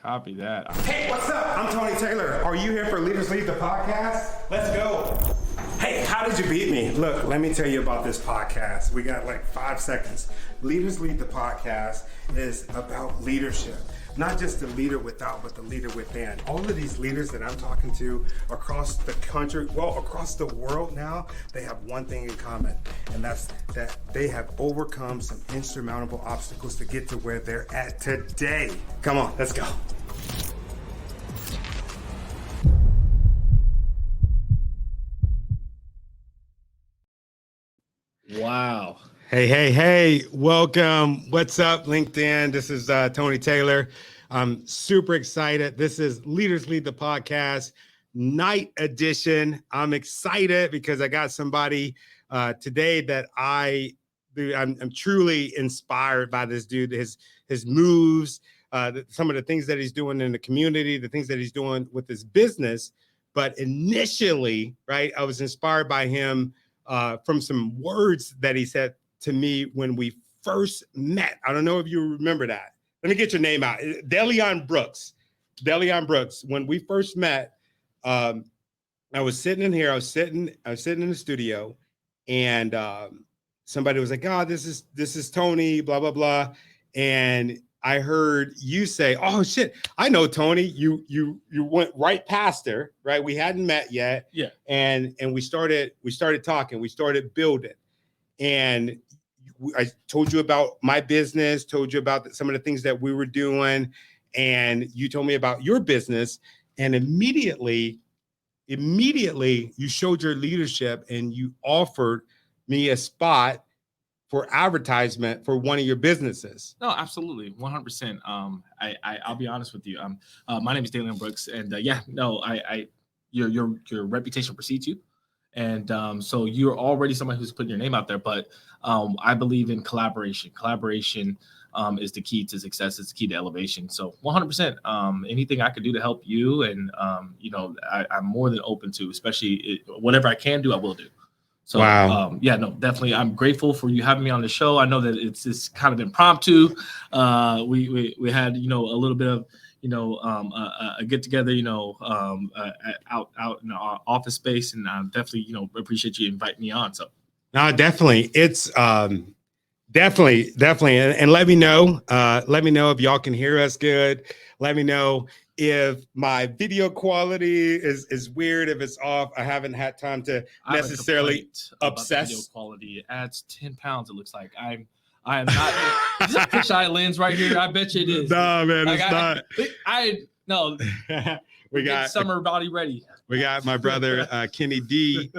Copy that. Hey, what's up? I'm Tony Taylor. Are you here for Leaders Lead the podcast? Let's go. Hey, how did you beat me? Look, let me tell you about this podcast. We got like 5 seconds. Leaders Lead the podcast is about leadership. Not just the leader without, but the leader within. All of these leaders that I'm talking to across the country, well, across the world now, they have one thing in common, and that's that they have overcome some insurmountable obstacles to get to where they're at today. Come on, let's go. Wow. Hey, welcome. What's up, LinkedIn? This is Tony Taylor. I'm super excited. This is Leaders Lead the Podcast, night edition. I'm excited because I got somebody today that I'm truly inspired by this dude, his moves, some of the things that he's doing in the community, the things that he's doing with his business. But initially, right, I was inspired by him from some words that he said to me when we first met. I don't know if you remember that. Let me get your name out. Deleon Brooks. Deleon Brooks. When we first met, I was sitting in here. I was sitting in the studio, and somebody was like, "Oh, this is Tony." Blah blah blah. And I heard you say, "Oh shit, I know Tony." You went right past her, right? We hadn't met yet. Yeah. And we started talking. We started building, and I told you about my business, told you about some of the things that we were doing, and you told me about your business. And immediately you showed your leadership and you offered me a spot for advertisement for one of your businesses. No, absolutely. 100%. I'll be honest with you. My name is Deleon Brooks, and your reputation precedes you. And so you're already somebody who's putting your name out there, but I believe in collaboration. Collaboration is the key to success. It's the key to elevation. So 100%, anything I could do to help you, and I'm more than open to, especially whatever I can do, I will do. So wow. Definitely. I'm grateful for you having me on the show. I know that it's kind of impromptu. We had, a little bit of, a get together, out in our office space, and I definitely, appreciate you inviting me on. So no, definitely. It's definitely. And let me know if y'all can hear us good. Let me know if my video quality is weird, if it's off. I haven't had time to necessarily obsess. Video quality. It adds 10 pounds. It looks like I am not. Is this a fisheye lens right here? I bet you it is. No, man, it's not. No. We got summer body ready. We got my brother Kenny D,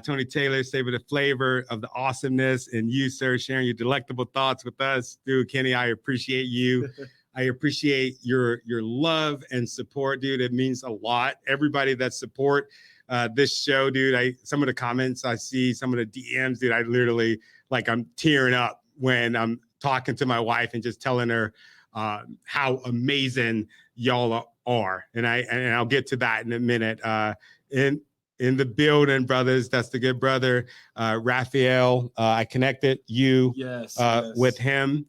Tony Taylor, savor the flavor of the awesomeness, and you, sir, sharing your delectable thoughts with us, dude. Kenny, I appreciate you. I appreciate your love and support, dude. It means a lot. Everybody that support this show, dude. Some of the comments I see, some of the DMs, dude. I literally I'm tearing up when I'm talking to my wife and just telling her how amazing y'all are, and I'll get to that in a minute. In the building, brothers. That's the good brother, Raphael. I connected you with him.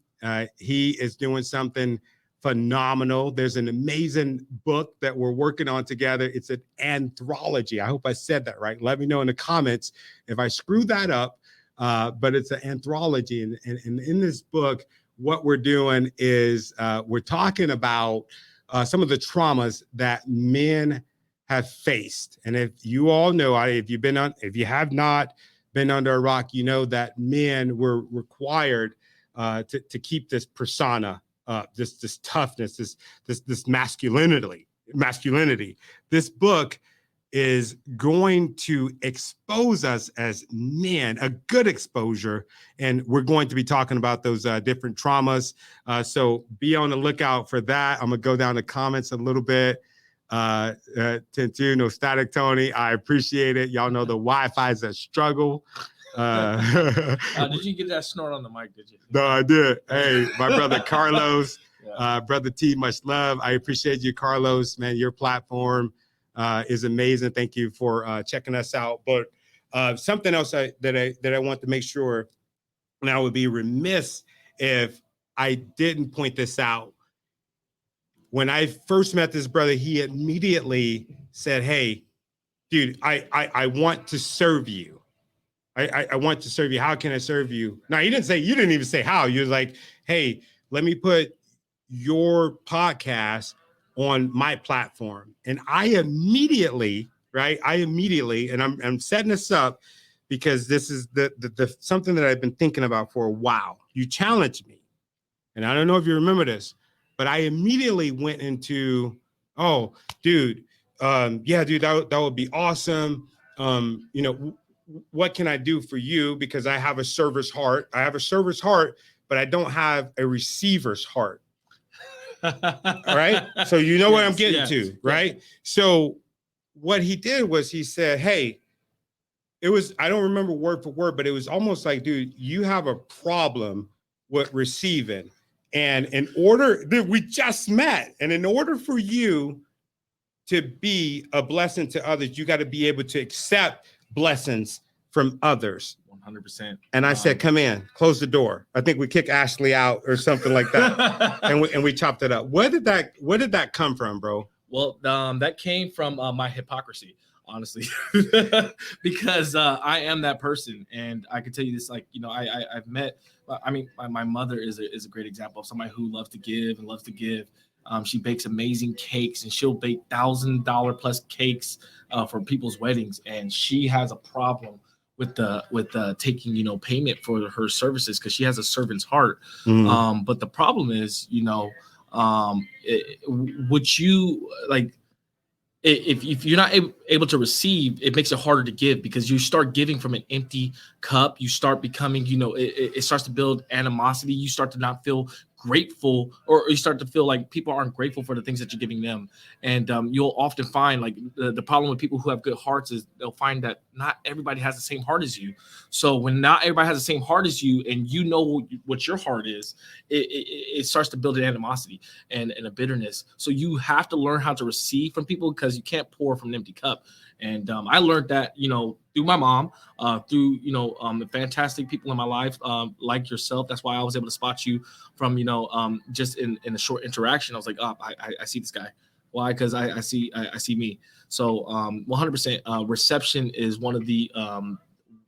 He is doing something phenomenal. There's an amazing book that we're working on together. It's an anthology. I hope I said that right. Let me know in the comments if I screw that up. But it's an anthology. And in this book, what we're doing is we're talking about some of the traumas that men have faced. And if you all know, if you have not been under a rock, you know that men were required to keep this persona up, this toughness, this masculinity. This book is going to expose us as men, a good exposure, and we're going to be talking about those different traumas. So be on the lookout for that. I'm gonna go down the comments a little bit. No static, Tony. I appreciate it. Y'all know the Wi-Fi is a struggle. Did you get that snort on the mic? Did you? No, I did. Hey, my brother Carlos, brother T, much love. I appreciate you, Carlos. Man, your platform is amazing. Thank you for checking us out. But something else that I want to make sure, and I would be remiss if I didn't point this out. when I first met this brother, he immediately said, "Hey, dude, I want to serve you. I want to serve you. How can I serve you?" Now, you didn't even say how. You was like, "Hey, let me put your podcast on my platform." And I immediately, and I'm setting this up because this is the something that I've been thinking about for a while. You challenged me. And I don't know if you remember this, but I immediately went into, "Oh, dude, yeah, dude, that would be awesome. What can I do for you? Because I have a server's heart. I have a server's heart, but I don't have a receiver's heart." All right. So you know what I'm getting to, right? Yes. So what he did was he said, "Hey," I don't remember word for word, but it was almost like, "Dude, you have a problem with receiving. And we just met. And in order for you to be a blessing to others, you got to be able to accept blessings from others." 100%. And I said, "Come in, close the door." I think we kick Ashley out or something like that. and we chopped it up. Where did that come from, bro? Well, that came from my hypocrisy, honestly, because I am that person. And I can tell you this, like, I've met, my mother is a great example of somebody who loves to give and loves to give. She bakes amazing cakes, and she'll bake $1,000 plus cakes for people's weddings. And she has a problem with taking, payment for her services because she has a servant's heart. But the problem is, would you like, if you're not able to receive, it makes it harder to give because you start giving from an empty cup. You start becoming, it starts to build animosity. You start to not feel grateful, or you start to feel like people aren't grateful for the things that you're giving them. And you'll often find, like, the problem with people who have good hearts is they'll find that not everybody has the same heart as you. So when not everybody has the same heart as you, and you know what your heart is, it starts to build an animosity and a bitterness. So you have to learn how to receive from people because you can't pour from an empty cup. And I learned that, through my mom, through, the fantastic people in my life, like yourself. That's why I was able to spot you from, just in a short interaction. I was like, "Oh, I see this guy." Why? Because I see me. So 100% reception is one of the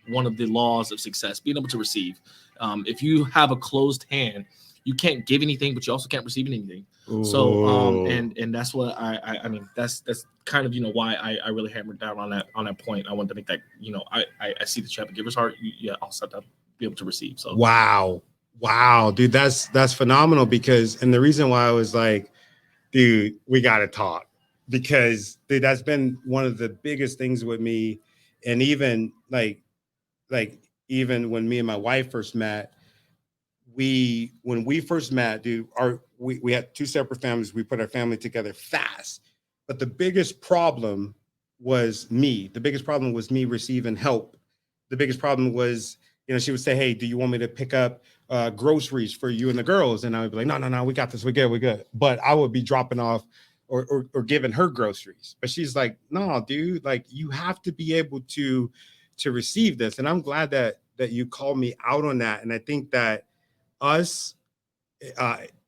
laws of success, being able to receive. If you have a closed hand, you can't give anything, but you also can't receive anything. Ooh. So and that's what I mean, that's kind of, why I really hammered down on that point. I wanted to make that, I see that you have a giver's heart. You also have to be able to receive. So wow, dude, that's phenomenal. Because, and the reason why I was like, dude, we got to talk, because, dude, that's been one of the biggest things with me. And even like even when me and my wife first met, when we first met, dude, we had two separate families. We put our family together fast. But the biggest problem was me. The biggest problem was me receiving help. The biggest problem was, she would say, "Hey, do you want me to pick up groceries for you and the girls?" And I would be like, no, we got this. We're good. But I would be dropping off or giving her groceries. But she's like, "No, dude, like, you have to be able to receive this." And I'm glad that you called me out on that. And I think that us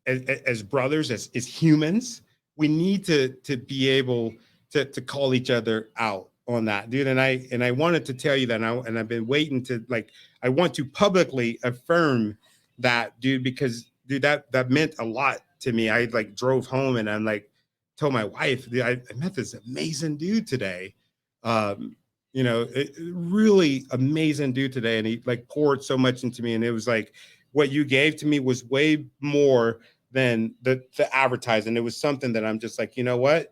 as brothers, as humans, we need to be able to call each other out on that, dude. And I wanted to tell you that, and I've been waiting to, like, I want to publicly affirm that, dude, because, dude, that meant a lot to me. I like drove home and I'm like, told my wife, dude, I met this amazing dude today. Really amazing dude today. And he like poured so much into me. And it was like, what you gave to me was way more than the advertising. It was something that I'm just like, you know what?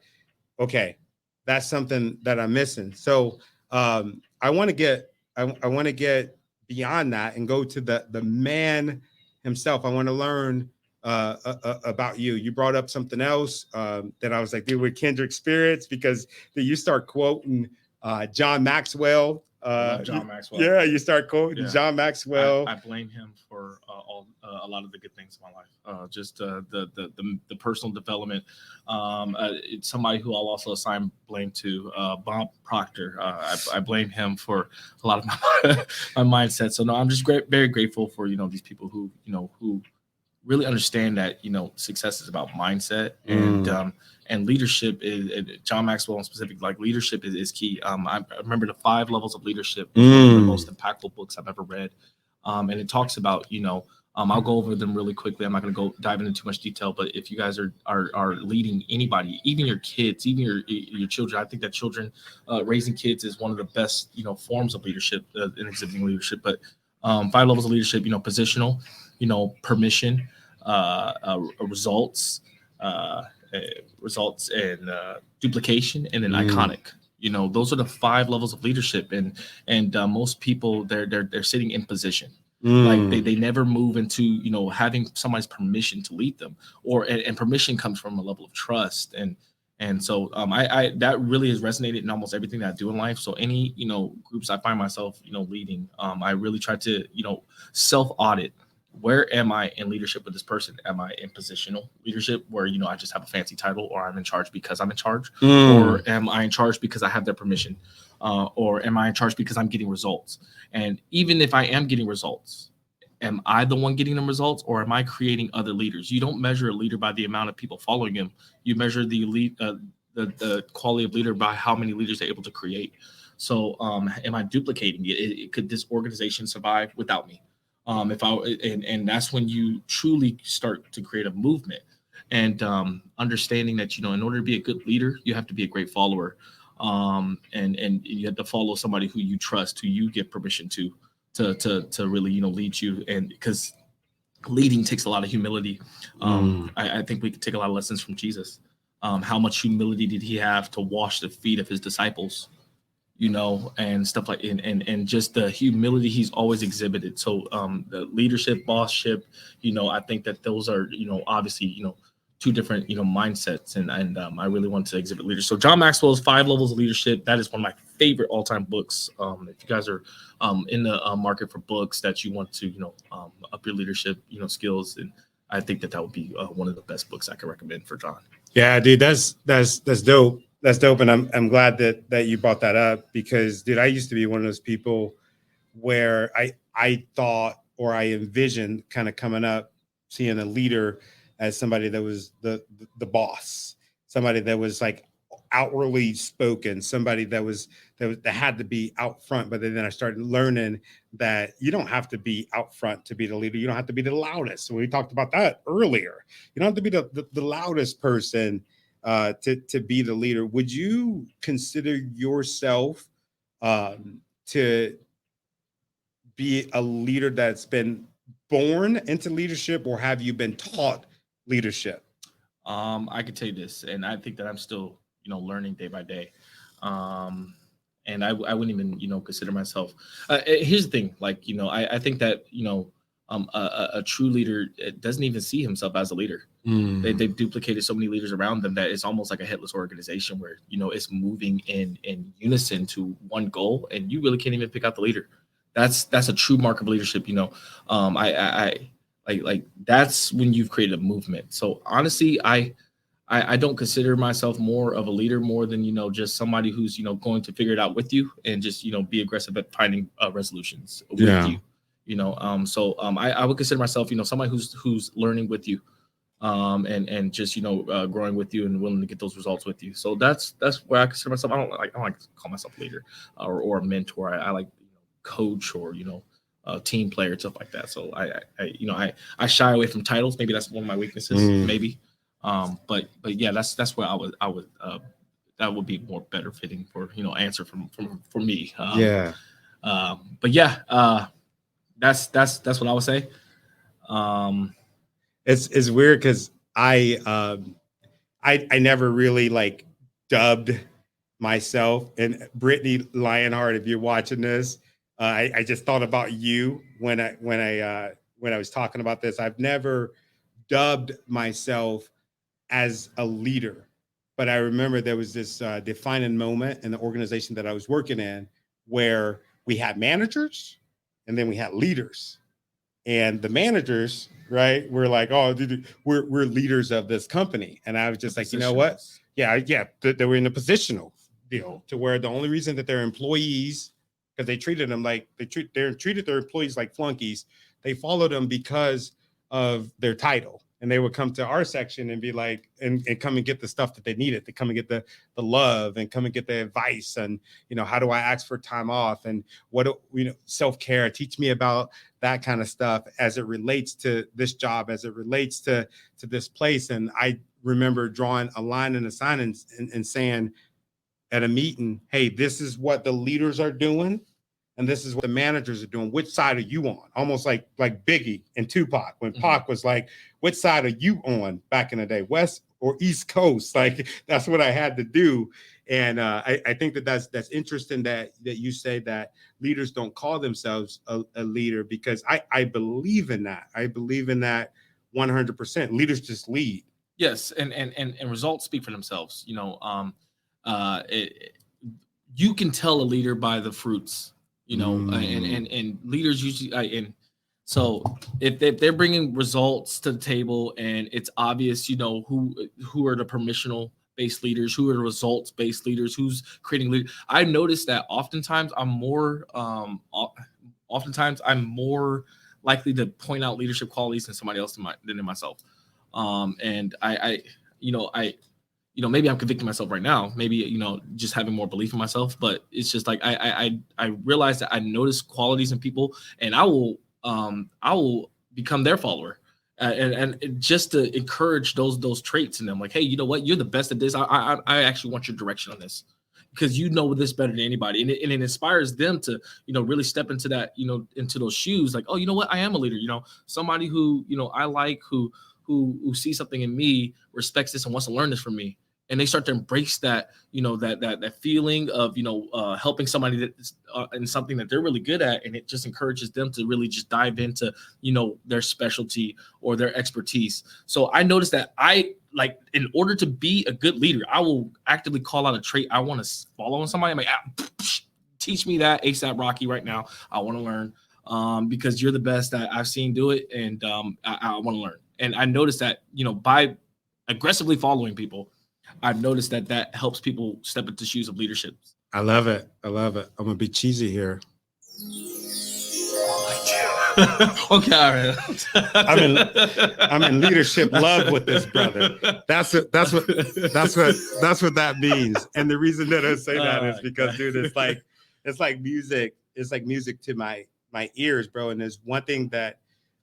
Okay, that's something that I'm missing. So I want to get beyond that and go to the man himself. I want to learn about you. You brought up something else that I was like, dude, we're kindred spirits, because you start quoting John Maxwell. John Maxwell. Yeah, you start quoting John Maxwell. I blame him for a lot of the good things in my life. Just the personal development. It's somebody who I'll also assign blame to, Bob Proctor. I blame him for a lot of my mindset. So no, I'm just very grateful for these people who really understand that, success is about mindset, and leadership is, John Maxwell in specific, like leadership is key. I remember the 5 levels of leadership, was one of the most impactful books I've ever read. And it talks about, I'll go over them really quickly. I'm not going to go dive into too much detail, but if you guys are leading anybody, even your kids, even your children, I think that children, raising kids is one of the best, forms of leadership, in exhibiting leadership. But 5 levels of leadership, positional, permission, results, results and duplication, and then iconic. Those are the 5 levels of leadership, and most people they're sitting in position. Like they never move into having somebody's permission to lead them, and permission comes from a level of trust, and so I that really has resonated in almost everything that I do in life. So any groups I find myself leading, I really try to self audit. Where am I in leadership with this person? Am I in positional leadership where, I just have a fancy title, or I'm in charge because I'm in charge? Or am I in charge because I have their permission? Or am I in charge because I'm getting results? And even if I am getting results, am I the one getting them results, or am I creating other leaders? You don't measure a leader by the amount of people following him. You measure the quality of leader by how many leaders they're able to create. So am I duplicating it? Could this organization survive without me? And that's when you truly start to create a movement, and understanding that in order to be a good leader, you have to be a great follower, and you have to follow somebody who you trust, who you give permission to really lead you, and because leading takes a lot of humility. I think we could take a lot of lessons from Jesus. How much humility did he have to wash the feet of his disciples? And stuff like, and just the humility he's always exhibited. So the leadership, bossship, I think that those are, obviously, 2 different, mindsets. And I really want to exhibit leadership. So John Maxwell's 5 Levels of Leadership, that is one of my favorite all-time books. If you guys are in the market for books that you want to, up your leadership, skills, and I think that would be one of the best books I could recommend for John. Yeah, dude, that's dope. That's dope. And I'm glad that you brought that up, because, dude, I used to be one of those people where I thought, or I envisioned kind of coming up, seeing a leader as somebody that was the boss, somebody that was like outwardly spoken, somebody that had to be out front. But then I started learning that you don't have to be out front to be the leader. You don't have to be the loudest. So we talked about that earlier. You don't have to be the loudest person to be the leader. Would you consider yourself to be a leader that's been born into leadership, or have you been taught leadership? I could tell you this, and I think that I'm still, learning day by day. And I wouldn't even, consider myself. Here's the thing, like, I think that, a true leader doesn't even see himself as a leader. They've duplicated so many leaders around them that it's almost like a headless organization where, it's moving in unison to one goal, and you really can't even pick out the leader. That's a true mark of leadership. Like that's when you've created a movement. So honestly, I don't consider myself more of a leader more than, just somebody who's, going to figure it out with you, and just, be aggressive at finding resolutions with you. I would consider myself, somebody who's learning with you, and just, growing with you and willing to get those results with you. So that's where I consider myself. I don't like to call myself a leader, or a mentor. I like coach, or, a team player, stuff like that. So I shy away from titles. Maybe that's one of my weaknesses, maybe. But yeah, that's where I would that would be more better fitting for, answer for me. But yeah, that's what I would say. It's weird because I never really like dubbed myself. And Brittany Lionheart, if you're watching this, I just thought about you when I was talking about this. I've never dubbed myself as a leader, but I remember there was this defining moment in the organization that I was working in where we had managers and then we had leaders. And the managers, right, were like, oh, dude, we're leaders of this company. And I was just like, you know what? Yeah, they were in a positional deal to where the only reason that they're employees, because they treated them like they treated their employees like flunkies. They followed them because of their title. And they would come to our section and be like, and come and get the stuff that they needed, to come and get the love and come and get the advice. And, you know, how do I ask for time off? And what, you know, self-care, teach me about that kind of stuff as it relates to this job, as it relates to this place. And I remember drawing a line in the sign and saying at a meeting, hey, this is what the leaders are doing. And this is what the managers are doing. Which side are you on? Almost like Biggie and Tupac, when Pac was like, which side are you on back in the day, West or East Coast? Like, that's what I had to do. And I think that's interesting that you say that leaders don't call themselves a leader, because I believe in that. I believe in that 100%. Leaders just lead. Yes, and results speak for themselves. You know, you can tell a leader by the fruits. You know, and leaders usually, and so if they're bringing results to the table and it's obvious, you know, who are the permissional based leaders, who are the results based leaders, who's creating leaders. I noticed that oftentimes I'm more likely to point out leadership qualities in somebody else than in myself. And maybe I'm convicting myself right now, maybe, you know, just having more belief in myself, but it's just like, I realize that I notice qualities in people, and I will become their follower, and just to encourage those traits in them. Like, hey, you know what? You're the best at this. I actually want your direction on this, because you know this better than anybody. And it inspires them to, you know, really step into that, you know, into those shoes. Like, oh, you know what? I am a leader, you know, somebody who, you know, I like, who sees something in me, respects this, and wants to learn this from me. And they start to embrace that, you know, that feeling of, you know, helping somebody that's in something that they're really good at. And it just encourages them to really just dive into, you know, their specialty or their expertise. So I noticed that in order to be a good leader, I will actively call out a trait I want to follow in somebody. I'm like, teach me that ASAP Rocky right now. I want to learn, because you're the best that I've seen do it. And I want to learn. And I noticed that, you know, by aggressively following people, I've noticed that helps people step into shoes of leadership. I love it. I'm gonna be cheesy here. Okay, all right. I'm in leadership love with this brother. That's what that means. And the reason that I say that is because, dude, it's like music. It's like music to my ears, bro. And there's one thing that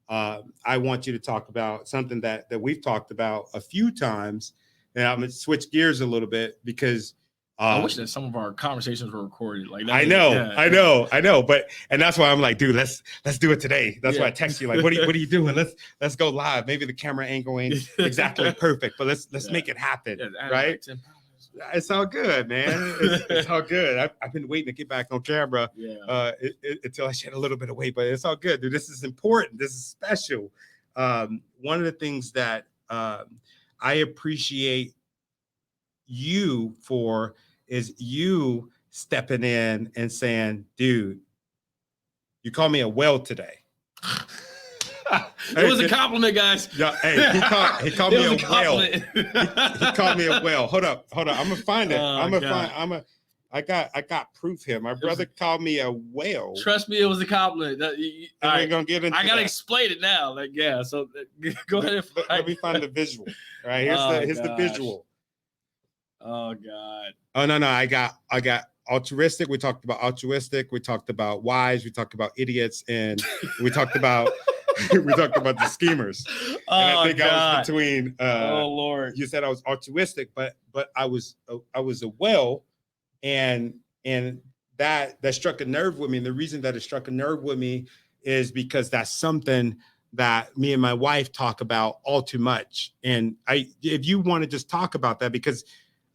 I want you to talk about, something that we've talked about a few times. And I'm gonna switch gears a little bit, because I wish that some of our conversations were recorded. Like, I know, but that's why I'm like, dude, let's do it today. That's why I text you, like, what are you doing? Let's go live. Maybe the camera angle ain't exactly perfect, but let's make it happen, right? It's all good, man. It's all good. I've been waiting to get back on camera until I shed a little bit of weight, but it's all good, dude. This is important. This is special. One of the things that I appreciate you for is you stepping in and saying, dude, you called me a whale today. It was a compliment, guys. Yeah, hey, he called me a whale. He called me a whale. Hold up. I'm gonna find it. I got proof here. My brother called me a whale. Trust me, it was a compliment. We're gonna get into. I gotta explain it now. Like, yeah. So go ahead. Let me find the visual. All right, here's the visual. Oh God. Oh no, I got altruistic. We talked about altruistic. We talked about wise. We talked about idiots, and we talked about the schemers. And I think I was between. Oh Lord. You said I was altruistic, but I was a whale. And that struck a nerve with me. And the reason that it struck a nerve with me is because that's something that me and my wife talk about all too much. And if you want to just talk about that, because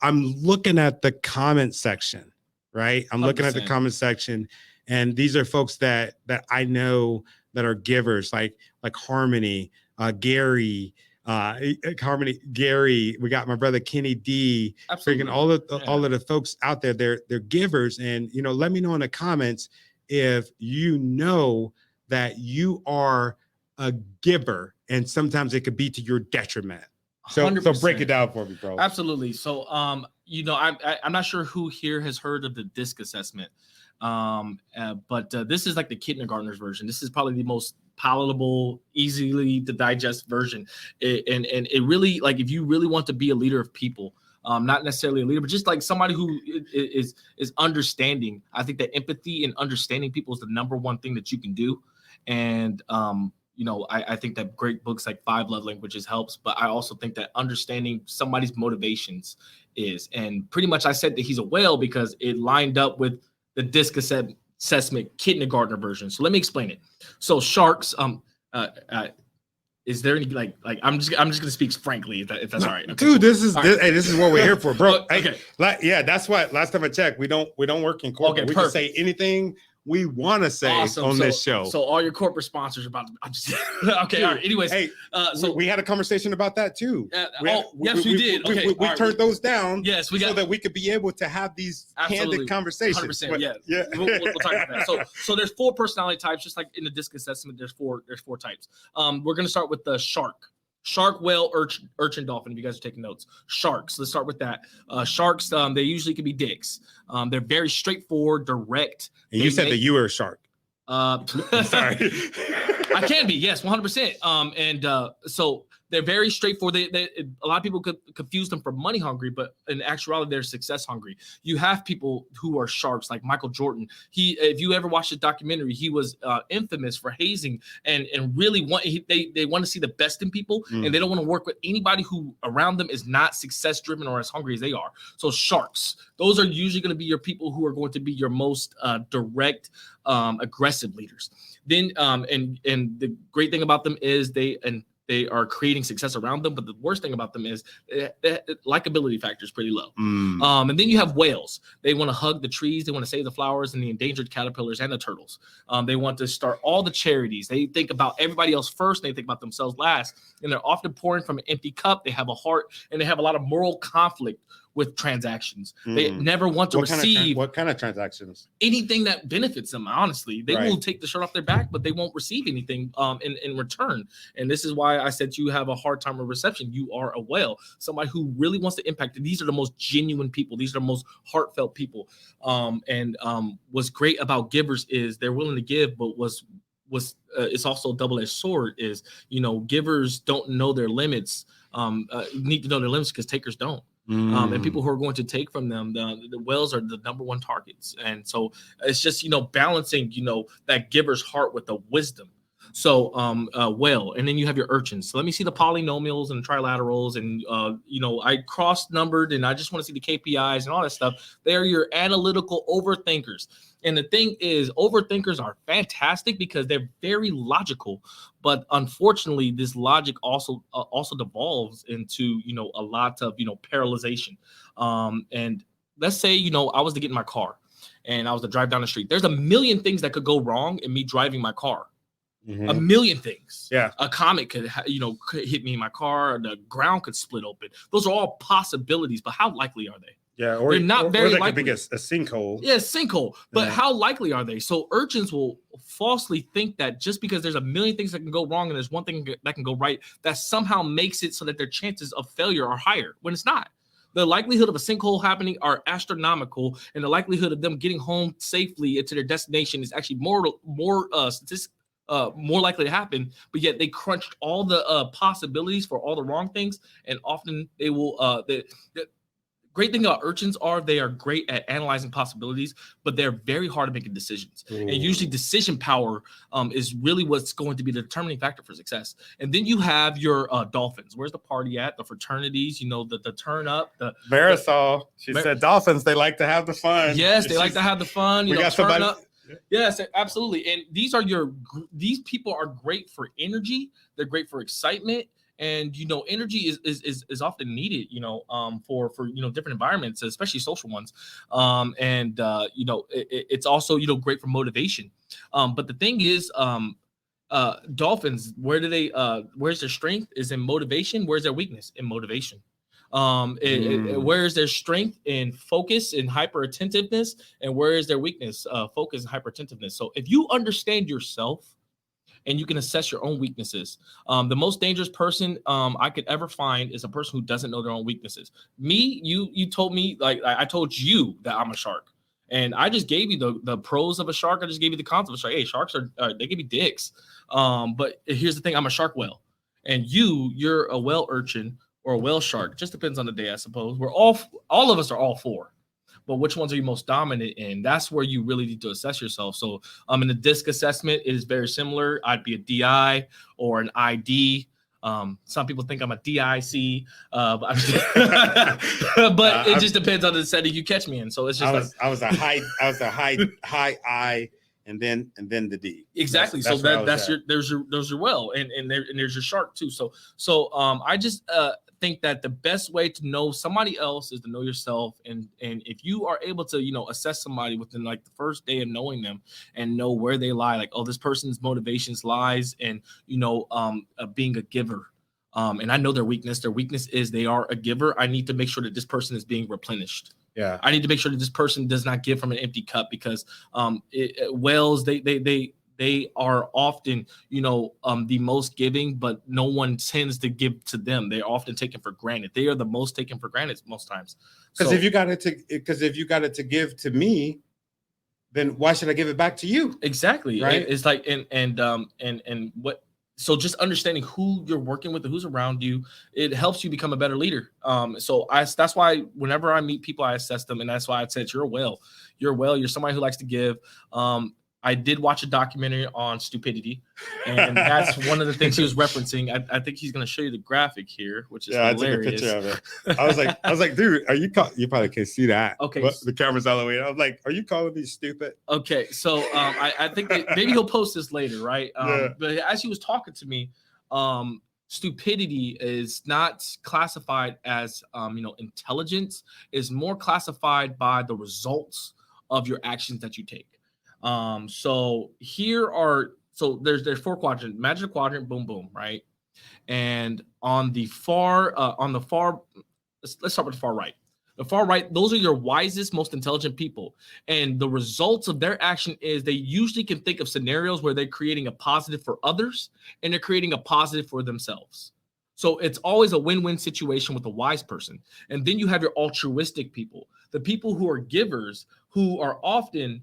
I'm looking at the comment section, right? I'm 100%. Looking at the comment section, and these are folks that I know that are givers, like Harmony, Gary, Gary, we got my brother Kenny D, freaking all of the folks out there, they're givers. And, you know, let me know in the comments if you know that you are a giver, and sometimes it could be to your detriment. So break it down for me, bro. Absolutely. So, you know, I'm not sure who here has heard of the DISC assessment. But this is like the kindergartner's version. This is probably the most palatable, easily to digest version. And it really, like, if you really want to be a leader of people, not necessarily a leader, but just like somebody who is understanding. I think that empathy and understanding people is the number one thing that you can do. And I think that great books like 5 Love Languages helps, but I also think that understanding somebody's motivations is. And pretty much I said that he's a whale because it lined up with the DISC assessment kindergartner version. So let me explain it. So sharks, is there any like I'm just gonna speak frankly if that's all right. Okay, dude, cool. this is what we're here for, bro. Okay. Yeah, that's why last time I checked, we don't work in corporate. Okay, we can say anything we want to say on this show. So all your corporate sponsors are about to. I'm just okay. All right. Anyways, hey, so we had a conversation about that too. Yes, we did. Okay, we turned those down. Yes, we got so that we could be able to have these candid conversations. 100%. Yeah. We'll talk about that. So there's 4 personality types, just like in the DISC assessment. There's four types. We're gonna start with the shark, whale, urchin, dolphin. If you guys are taking notes, sharks. Let's start with that. Sharks, they usually can be dicks. They're very straightforward, direct. And you said that you were a shark. Sorry. I can be, yes, 100%. So they're very straightforward. A lot of people could confuse them for money hungry, but in actuality, they're success hungry. You have people who are sharks, like Michael Jordan. If you ever watched the documentary, he was infamous for hazing and really they want to see the best in people, and they don't want to work with anybody who around them is not success driven or as hungry as they are. So sharks, those are usually going to be your people who are going to be your most direct, aggressive leaders. Then and the great thing about them is they are creating success around them, but the worst thing about them is the likability factor is pretty low. And then you have whales. They want to hug the trees, they want to save the flowers and the endangered caterpillars and the turtles. They want to start all the charities. They think about everybody else first, and they think about themselves last. And they're often pouring from an empty cup. They have a heart, and they have a lot of moral conflict with transactions. They never want to receive what kind of transactions? Anything that benefits them. Honestly, they will take the shirt off their back, but they won't receive anything in return. And this is why I said you have a hard time with reception. You are a whale, somebody who really wants to impact. And these are the most genuine people. These are the most heartfelt people. What's great about givers is they're willing to give, but it's also a double-edged sword is, givers don't know their limits, need to know their limits because takers don't. And people who are going to take from them, the whales are the number one targets. And so it's just, balancing, that giver's heart with the wisdom. So whale, and then you have your urchins. So let me see the polynomials and trilaterals. And, I cross-numbered and I just want to see the KPIs and all that stuff. They are your analytical overthinkers. And the thing is, overthinkers are fantastic because they're very logical. But unfortunately, this logic also devolves into, a lot of, paralyzation. And let's say, I was to get in my car and I was to drive down the street. There's a million things that could go wrong in me driving my car. A million things. Yeah. A comet could hit me in my car. The ground could split open. Those are all possibilities, but how likely are they? Yeah, or they're not very likely. Could be a sinkhole. Yeah, sinkhole. But how likely are they? So urchins will falsely think that just because there's a million things that can go wrong and there's one thing that can go right, that somehow makes it so that their chances of failure are higher when it's not. The likelihood of a sinkhole happening are astronomical, and the likelihood of them getting home safely to their destination is actually more likely to happen, but yet they crunched all the possibilities for all the wrong things, and often they will. The great thing about urchins are they are great at analyzing possibilities, but they're very hard at making decisions. And usually, decision power is really what's going to be the determining factor for success. And then you have your dolphins. Where's the party at? The fraternities, the turn up. Marisol, she said dolphins. They like to have the fun. Yes, they like to have the fun. We got turn somebody. Up. Yes, absolutely. And these people are great for energy. They're great for excitement. And, energy is often needed, for different environments, especially social ones. It's also, great for motivation. But the thing is, dolphins, where's their strength is in motivation. Where's their weakness? In motivation. Where is their strength in focus and hyper attentiveness, and where is their weakness? Focus and hyper attentiveness. So if you understand yourself and you can assess your own weaknesses, the most dangerous person I could ever find is a person who doesn't know their own weaknesses. Me, you told me, like I told you that I'm a shark. And I just gave you the pros of a shark. I just gave you the cons of a shark. Hey, sharks are they can be dicks. But here's the thing: I'm a shark whale, and you're a whale urchin or a whale shark. Just depends on the day, I suppose. We're all of us are all four. But which ones are you most dominant in? That's where you really need to assess yourself. So in the DISC assessment, it is very similar. I'd be a DI or an ID. Some people think I'm a DIC, but it just depends on the setting you catch me in. So it's just I was a high I, and then the D. Exactly. That's there's your well, and there's your shark too. So I just think that the best way to know somebody else is to know yourself, and if you are able to assess somebody within like the first day of knowing them and know where they lie, like, oh, this person's motivations lies and being a giver, and I know their weakness is they are a giver. I need to make sure that this person is being replenished. Yeah, I need to make sure that this person does not give from an empty cup, because whales, they are often, the most giving, but no one tends to give to them. They're often taken for granted. They are the most taken for granted most times. Because if you got it to give to me, then why should I give it back to you? Exactly. Right. It's like, and what, so just understanding who you're working with and who's around you, it helps you become a better leader. That's why whenever I meet people, I assess them. And that's why I said, you're a whale. You're somebody who likes to give. I did watch a documentary on stupidity, and that's one of the things he was referencing. I think he's going to show you the graphic here, which is hilarious. I took a picture of it. I was like, dude, you probably can't see that. Okay. But the camera's all the way. I was like, are you calling me stupid? Okay. So I think maybe he'll post this later, right? But as he was talking to me, stupidity is not classified as, intelligence. Is more classified by the results of your actions that you take. So there's four quadrants, magic quadrant, boom, boom, right? And on the far, let's start with the far right. The far right, those are your wisest, most intelligent people. And the results of their action is they usually can think of scenarios where they're creating a positive for others and they're creating a positive for themselves. So it's always a win-win situation with a wise person. And then you have your altruistic people, the people who are givers, who are often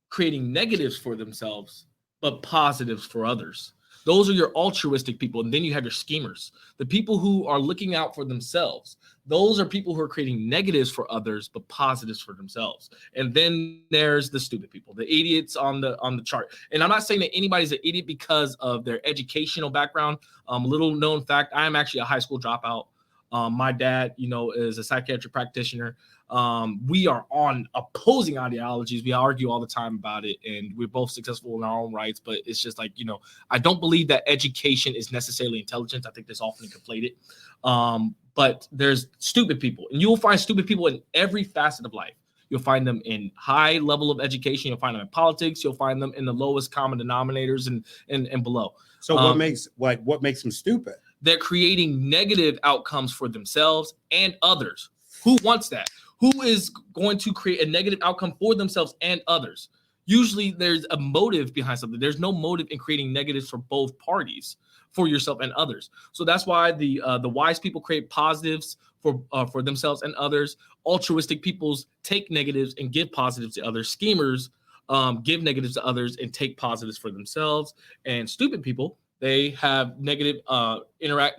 creating negatives for themselves, but positives for others. Those are your altruistic people. And then you have your schemers, the people who are looking out for themselves. Those are people who are creating negatives for others, but positives for themselves. And then there's the stupid people, the idiots on the chart. And I'm not saying that anybody's an idiot because of their educational background. Little known fact, I am actually a high school dropout. My dad, is a psychiatric practitioner. We are on opposing ideologies. We argue all the time about it, and we're both successful in our own rights. But it's just like, I don't believe that education is necessarily intelligence. I think that's often conflated. But there's stupid people, and you will find stupid people in every facet of life. You'll find them in high level of education. You'll find them in politics. You'll find them in the lowest common denominators and below. So what makes them stupid? They're creating negative outcomes for themselves and others. Who wants that? Who is going to create a negative outcome for themselves and others? Usually there's a motive behind something. There's no motive in creating negatives for both parties, for yourself and others. So that's why the wise people create positives for themselves and others. Altruistic peoples take negatives and give positives to others. Schemers give negatives to others and take positives for themselves. And stupid people, they have negative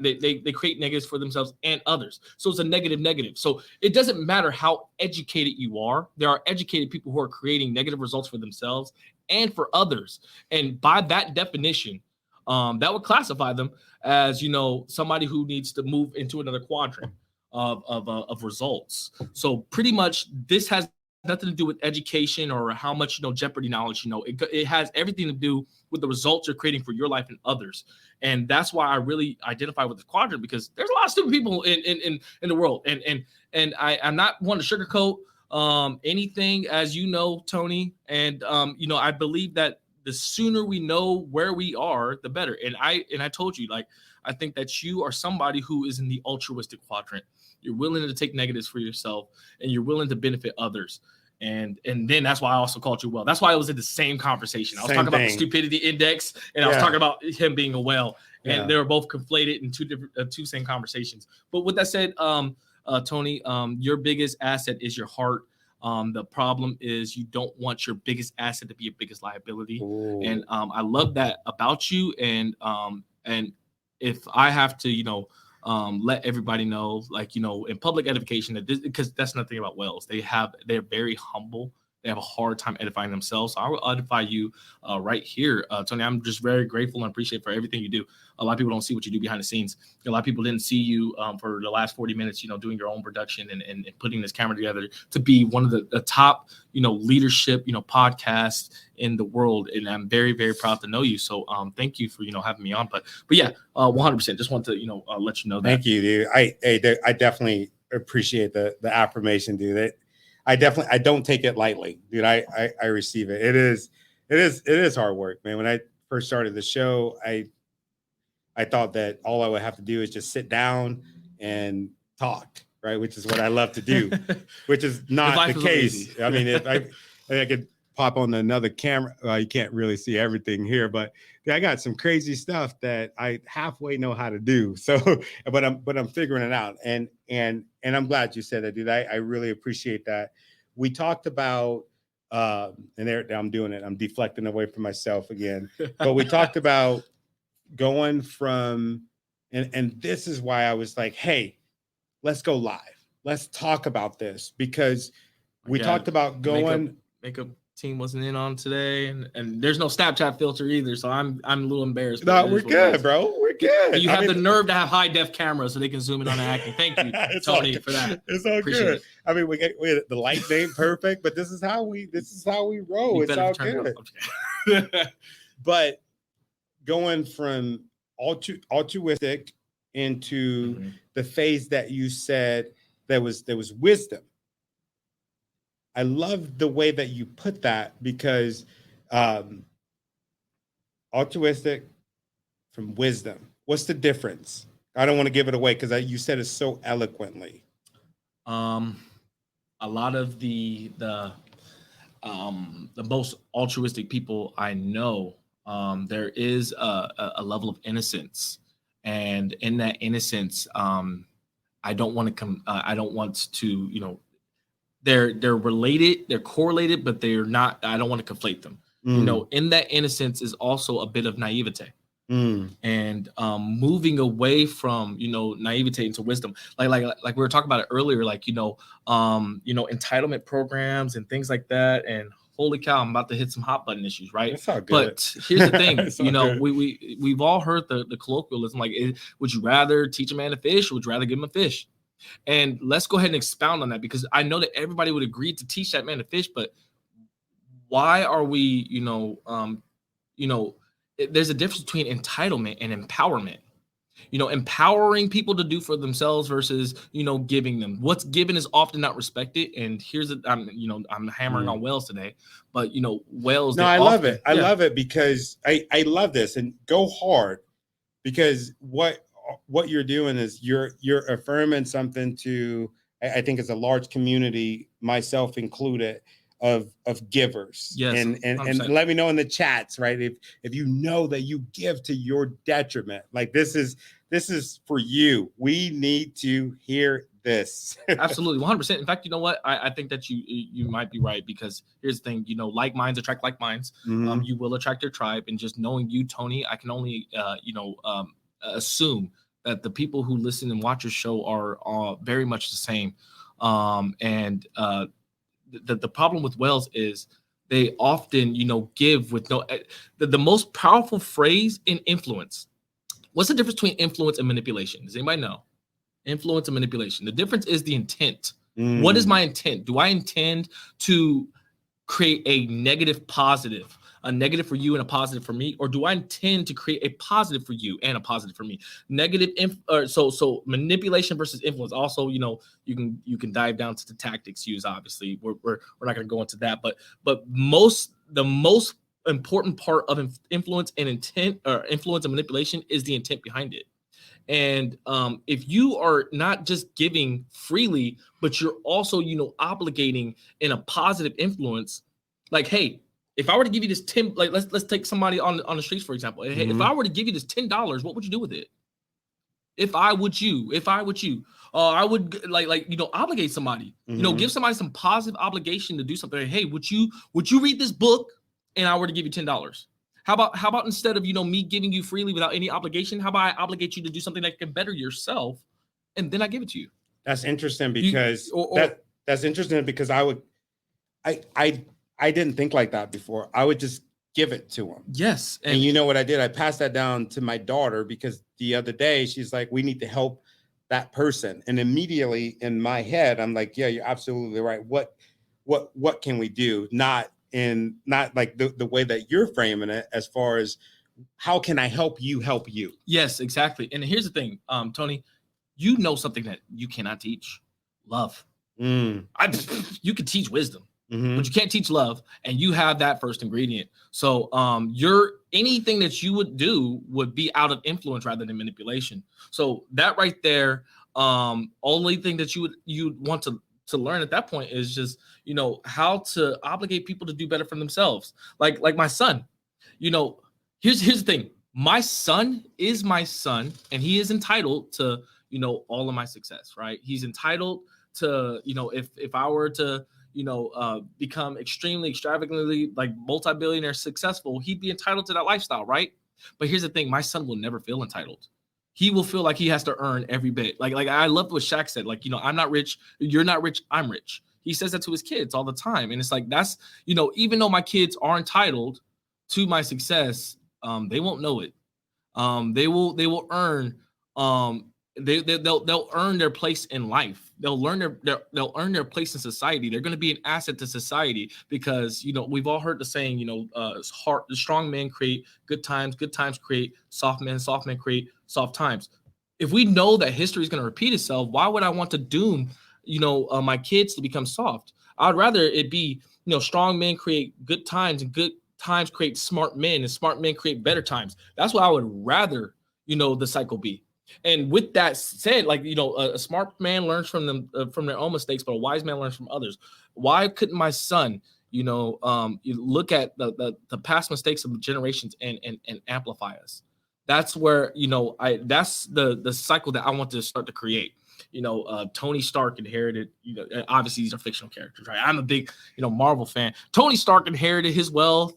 they create negatives for themselves and others. So it's a negative. So it doesn't matter how educated you are. There are educated people who are creating negative results for themselves and for others. And by that definition, that would classify them as, somebody who needs to move into another quadrant of results. So pretty much this has nothing to do with education or how much Jeopardy knowledge. It has everything to do with the results you're creating for your life and others. And that's why I really identify with this quadrant, because there's a lot of stupid people in the world. And I'm not one to sugarcoat anything, as you know, Tony. And I believe that the sooner we know where we are, the better. And I told you, like, I think that you are somebody who is in the altruistic quadrant. You're willing to take negatives for yourself, and you're willing to benefit others. And then that's why I also called you well. That's why I was in the same conversation. I was talking about the stupidity index, and I was talking about him being a whale, and they were both conflated in two same conversations. But with that said, Tony, your biggest asset is your heart. The problem is you don't want your biggest asset to be your biggest liability. Ooh. And I love that about you. And if I have to, let everybody know, like, in public edification, that this, because that's nothing about Wells. They're very humble. They have a hard time edifying themselves. So I will edify you right here, Tony. I'm just very grateful and appreciate for everything you do. A lot of people don't see what you do behind the scenes. A lot of people didn't see you for the last 40 minutes, doing your own production and putting this camera together to be one of the top, leadership, podcasts in the world. And I'm very, very proud to know you. So thank you for, having me on. But yeah, 100%. Just want to, let you know that. Thank you, dude. I definitely appreciate the affirmation, dude. I don't take it lightly, dude. I receive it. It is hard work, man. When I first started the show, I thought that all I would have to do is just sit down and talk, right? Which is what I love to do, which is not the case. I mean, if I could pop on another camera, you can't really see everything here, but I got some crazy stuff that I halfway know how to do. So, but I'm figuring it out. And I'm glad you said that, dude. I really appreciate that. We talked about, and there I'm doing it. I'm deflecting away from myself again, but we talked about going from, and this is why I was like, hey, let's go live. Let's talk about this, because we talked about going. Makeup team wasn't in on today, and there's no Snapchat filter either, so I'm a little embarrassed. No, we're good, bro. We're good. You have the nerve to have high def cameras so they can zoom in on the acting. Thank you, Tony, for that. It's all Appreciate good. it. I mean, we the light ain't perfect, but this is how we roll. It's all good. But going from altruistic into the phase that you said there was wisdom. I love the way that you put that, because altruistic from wisdom. What's the difference? I don't want to give it away because you said it so eloquently. A lot of the most altruistic people I know, there is a level of innocence, and in that innocence, I don't want to they're related, they're correlated, but they're not. I don't want to conflate them. In that innocence is also a bit of naivete. And moving away from naivete into wisdom, like we were talking about it earlier, entitlement programs and things like that. And holy cow, I'm about to hit some hot button issues, right? That's all good. But here's the thing, we've all heard the colloquialism, like, would you rather teach a man to fish, or would you rather give him a fish? And let's go ahead and expound on that, because I know that everybody would agree to teach that man to fish, but why are we, there's a difference between entitlement and empowerment. Empowering people to do for themselves versus, giving them. What's given is often not respected. And I'm hammering on Wells today, but Wells. No, I love it. I love it because I love this, and go hard, because what you're doing is you're affirming something to, I think, it's a large community, myself included, of givers. Yes, and let me know in the chats, right? If you know that you give to your detriment, like this is for you. We need to hear this. Absolutely, 100%. In fact, you know what? I think that you might be right, because here's the thing, like minds attract like minds. You will attract your tribe, and just knowing you, Tony, I can only assume that the people who listen and watch your show are very much the same. The problem with Wells is they often, give with no. The most powerful phrase in influence. What's the difference between influence and manipulation? Does anybody know? Influence and manipulation. The difference is the intent. What is my intent? Do I intend to create a negative positive? A negative for you and a positive for me, or do I intend to create a positive for you and a positive for me? So manipulation versus influence. Also, you can dive down to the tactics used. Obviously, we're not going to go into that, but the most important part of influence and intent, or influence and manipulation, is the intent behind it. And if you are not just giving freely, but you're also obligating in a positive influence, like, hey, if I were to give you this 10, like let's take somebody on the streets, for example. Hey, if I were to give you this $10, what would you do with it? If I would you, I would obligate somebody. Give somebody some positive obligation to do something. Like, hey, would you read this book and I were to give you $10? How about instead of me giving you freely without any obligation, how about I obligate you to do something that can better yourself, and then I give it to you? That's interesting because that's interesting because I didn't think like that before. I would just give it to them. Yes. And you know what I did? I passed that down to my daughter because the other day she's like, we need to help that person. And immediately in my head, I'm like, yeah, you're absolutely right. What can we do? Not like the way that you're framing it, as far as how can I help you help you? Yes, exactly. And here's the thing, Tony, something that you cannot teach: love. You can teach wisdom, but you can't teach love, and you have that first ingredient. So anything that you would do would be out of influence rather than manipulation. So that right there, only thing that you'd want to learn at that point is just how to obligate people to do better for themselves. Like my son, here's the thing: my son is my son, and he is entitled to all of my success, right? He's entitled to if I were to become extremely extravagantly like multi-billionaire successful, he'd be entitled to that lifestyle, right? But here's the thing: my son will never feel entitled. He will feel like he has to earn every bit. Like I love what Shaq said, like, I'm not rich, you're not rich, I'm rich. He says that to his kids all the time. And it's like, that's, even though my kids are entitled to my success, they won't know it. They will earn, they'll earn their place in life. They'll earn their place in society. They're going to be an asset to society because, we've all heard the saying, strong men create good times create soft men create soft times. If we know that history is going to repeat itself, why would I want to doom, my kids to become soft? I'd rather it be, strong men create good times and good times create smart men and smart men create better times. That's what I would rather, the cycle be. And with that said, like, a smart man learns from them, from their own mistakes, but a wise man learns from others. Why couldn't my son, you look at the past mistakes of generations and amplify us? That's where, that's the cycle that I want to start to create. Tony Stark inherited, obviously these are fictional characters, right? I'm a big, Marvel fan. Tony Stark inherited his wealth,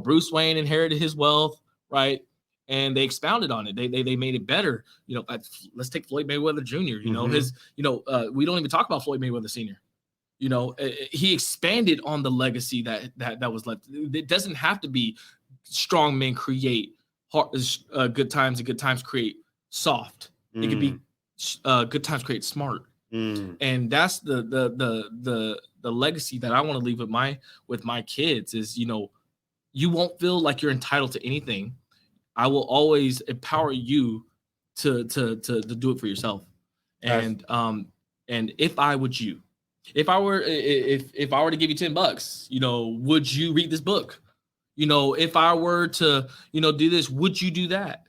Bruce Wayne inherited his wealth, right? And they expounded on it. They made it better. Let's take Floyd Mayweather Jr. We don't even talk about Floyd Mayweather Sr. He expanded on the legacy that was left. It doesn't have to be strong men create good times and good times create soft. It could be good times create smart. And that's the legacy that I want to leave with my kids is, you won't feel like you're entitled to anything. I will always empower you to do it for yourself. And if I were to give you $10, would you read this book? If I were to, do this, would you do that?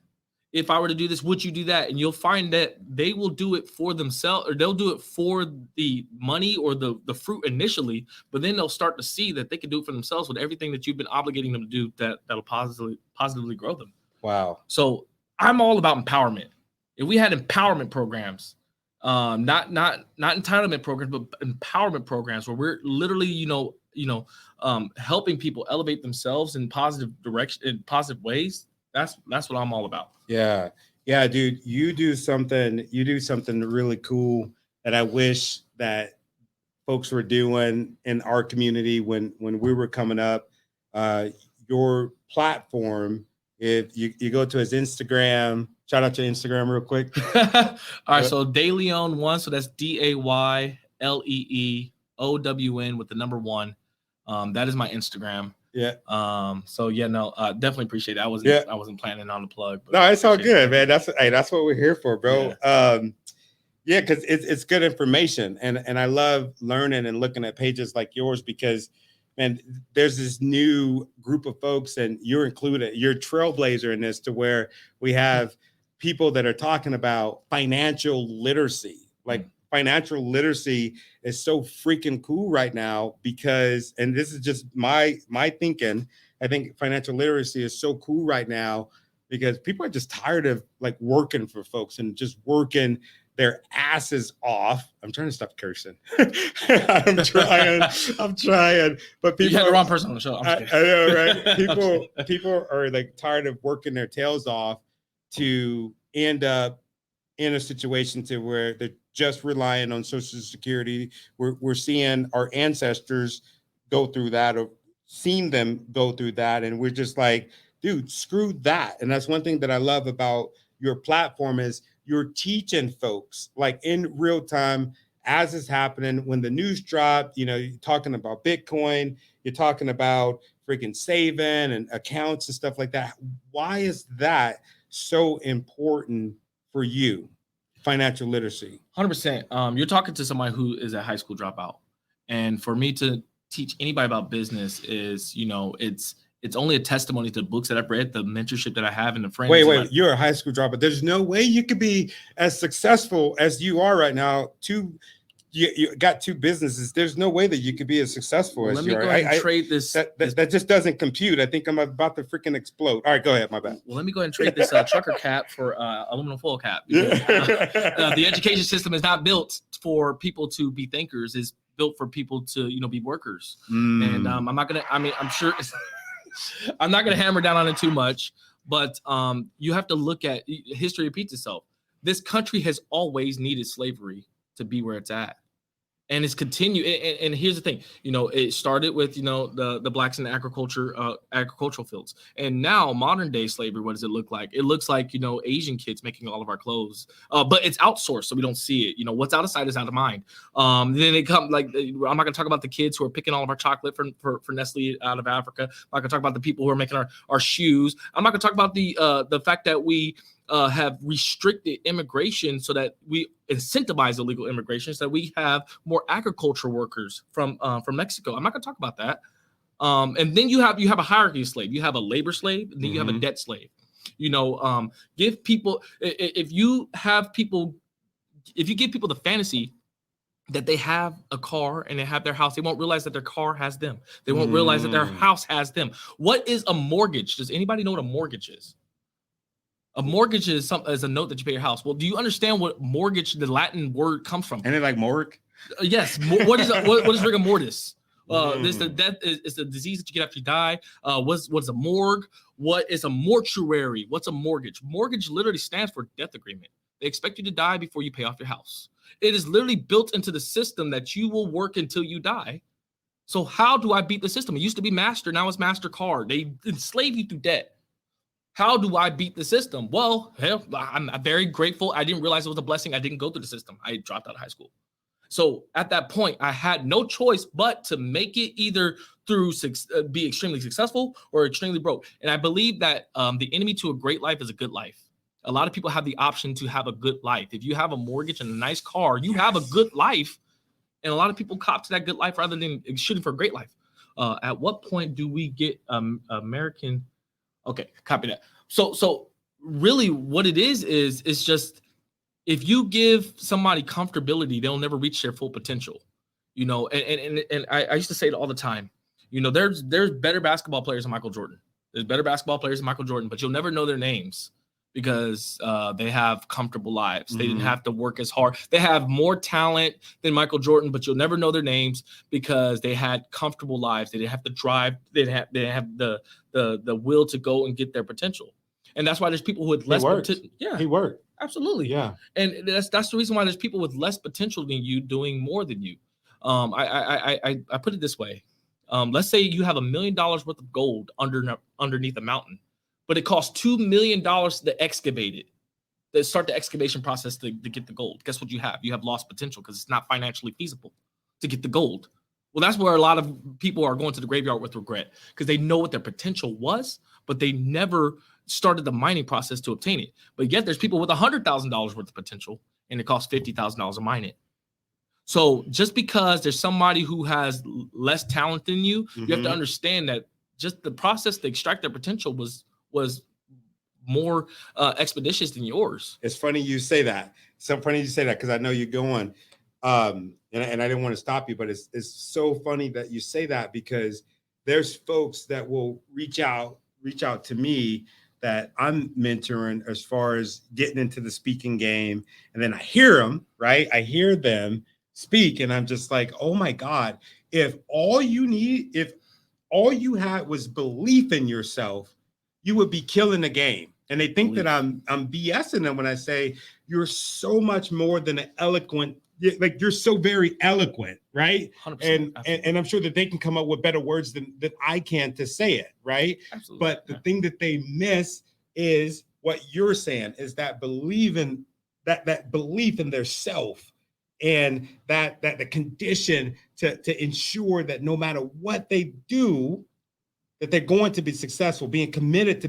If I were to do this, would you do that? And you'll find that they will do it for themselves, or they'll do it for the money or the fruit initially, but then they'll start to see that they can do it for themselves with everything that you've been obligating them to do that'll positively grow them. Wow. So I'm all about empowerment. If we had empowerment programs, not entitlement programs, but empowerment programs where we're literally, helping people elevate themselves in positive direction, in positive ways. That's what I'm all about. Yeah. Yeah, dude, you do something really cool that I wish that folks were doing in our community when we were coming up. Your platform, if you go to his Instagram, shout out to Instagram real quick. All right. So Deleon 1. So that's DAYLEEOWN with the number 1. That is my Instagram. Yeah. So yeah, no, definitely appreciate it. I wasn't planning on the plug. But no, it's all good, man. That's what we're here for, bro. Yeah. Because it's good information, and I love learning and looking at pages like yours because, man, there's this new group of folks, and you're included. You're a trailblazer in this, to where we have people that are talking about financial literacy. Like financial literacy is so freaking cool right now because, and this is just my thinking, I think financial literacy is so cool right now because people are just tired of like working for folks and just working their asses off. I'm trying to stop cursing. I'm trying. But people, you had the wrong person on the show. I'm just I know, right? People are like tired of working their tails off to end up in a situation to where they're just relying on Social Security. We're seeing our ancestors go through that, or seen them go through that, and we're just like, dude, screw that. And that's one thing that I love about your platform is you're teaching folks like in real time as it's happening. When the news dropped, you know, you're talking about Bitcoin, you're talking about freaking saving and accounts and stuff like that. Why is that so important for you? Financial literacy. 100%. You're talking to somebody who is a high school dropout. And for me to teach anybody about business is, you know, it's only a testimony to the books that I've read, the mentorship that I have, and the friends. Wait, you're a high school dropout. There's no way you could be as successful as you are right now. You got 2 businesses. There's no way that you could be as successful as you are. Let me go ahead and trade this. That just doesn't compute. I think I'm about to freaking explode. All right, go ahead. My bad. Well, let me go ahead and trade this trucker cap for aluminum foil cap. Because, the education system is not built for people to be thinkers. It's built for people to, you know, be workers. And I'm not gonna. I mean, I'm sure. I'm not gonna hammer down on it too much, but you have to look at history repeats itself. This country has always needed slavery to be where it's at. And it's continued. And here's the thing, you know, it started with, you know, the blacks in the agricultural fields. And now modern day slavery, what does it look like? It looks like, you know, Asian kids making all of our clothes, but it's outsourced. So we don't see it. You know, what's out of sight is out of mind. Then it comes like, I'm not going to talk about the kids who are picking all of our chocolate for Nestle out of Africa. I'm not going to talk about the people who are making our shoes. I'm not going to talk about the fact that we have restricted immigration so that we incentivize illegal immigration, so that we have more agriculture workers from Mexico. I'm not going to talk about that. And then you have a hierarchy of slave. You have a labor slave, and then you have a debt slave. You know, give people if you give people the fantasy that they have a car and they have their house, they won't realize that their car has them. They won't realize that their house has them. What is a mortgage? Does anybody know what a mortgage is? A mortgage is a note that you pay your house. Well, do you understand what mortgage, the Latin word, comes from? And it like morgue? Yes. What is rigor mortis? This the death is the disease that you get after you die. What's a morgue? What is a mortuary? What's a mortgage? Mortgage literally stands for death agreement. They expect you to die before you pay off your house. It is literally built into the system that you will work until you die. So how do I beat the system? It used to be Master, now it's MasterCard. They enslave you through debt. How do I beat the system? Well, hell, I'm very grateful. I didn't realize it was a blessing. I didn't go through the system. I dropped out of high school. So at that point, I had no choice but to make it either through be extremely successful or extremely broke. And I believe that the enemy to a great life is a good life. A lot of people have the option to have a good life. If you have a mortgage and a nice car, you have a good life. And a lot of people cop to that good life rather than shooting for a great life. At what point do we get American? Okay, copy that. So really what it is just, if you give somebody comfortability, they'll never reach their full potential. You know, and I used to say it all the time. You know, there's better basketball players than Michael Jordan. There's better basketball players than Michael Jordan, but you'll never know their names because they have comfortable lives. They didn't have to work as hard. They have more talent than Michael Jordan, but you'll never know their names because they had comfortable lives. They didn't have to drive. They didn't have the will to go and get their potential. And that's why there's people with less potential. Yeah, he worked. Absolutely. Yeah. And that's the reason why there's people with less potential than you doing more than you. I put it this way. Let's say you have $1 million worth of gold underneath a mountain, but it costs $2 million to excavate it. To start the excavation process to get the gold. Guess what you have? You have lost potential because it's not financially feasible to get the gold. Well, that's where a lot of people are going to the graveyard with regret because they know what their potential was, but they never started the mining process to obtain it. But yet there's people with $100,000 worth of potential and it costs $50,000 to mine it. So just because there's somebody who has less talent than you, you have to understand that just the process to extract their potential was more expeditious than yours. It's funny you say that. So funny you say that because I know you're going. And I didn't want to stop you, but it's so funny that you say that because there's folks that will reach out to me that I'm mentoring as far as getting into the speaking game. And then I hear them, right? I hear them speak, and I'm just like, oh my God, if all you had was belief in yourself, you would be killing the game. And they think that I'm BSing them when I say you're so much more than an eloquent, like you're so very eloquent, right? 100%, and I'm sure that they can come up with better words than I can to say it, right? Absolutely. But the thing that they miss is what you're saying, is that belief in their self, and that the condition to ensure that no matter what they do, that they're going to be successful, being committed to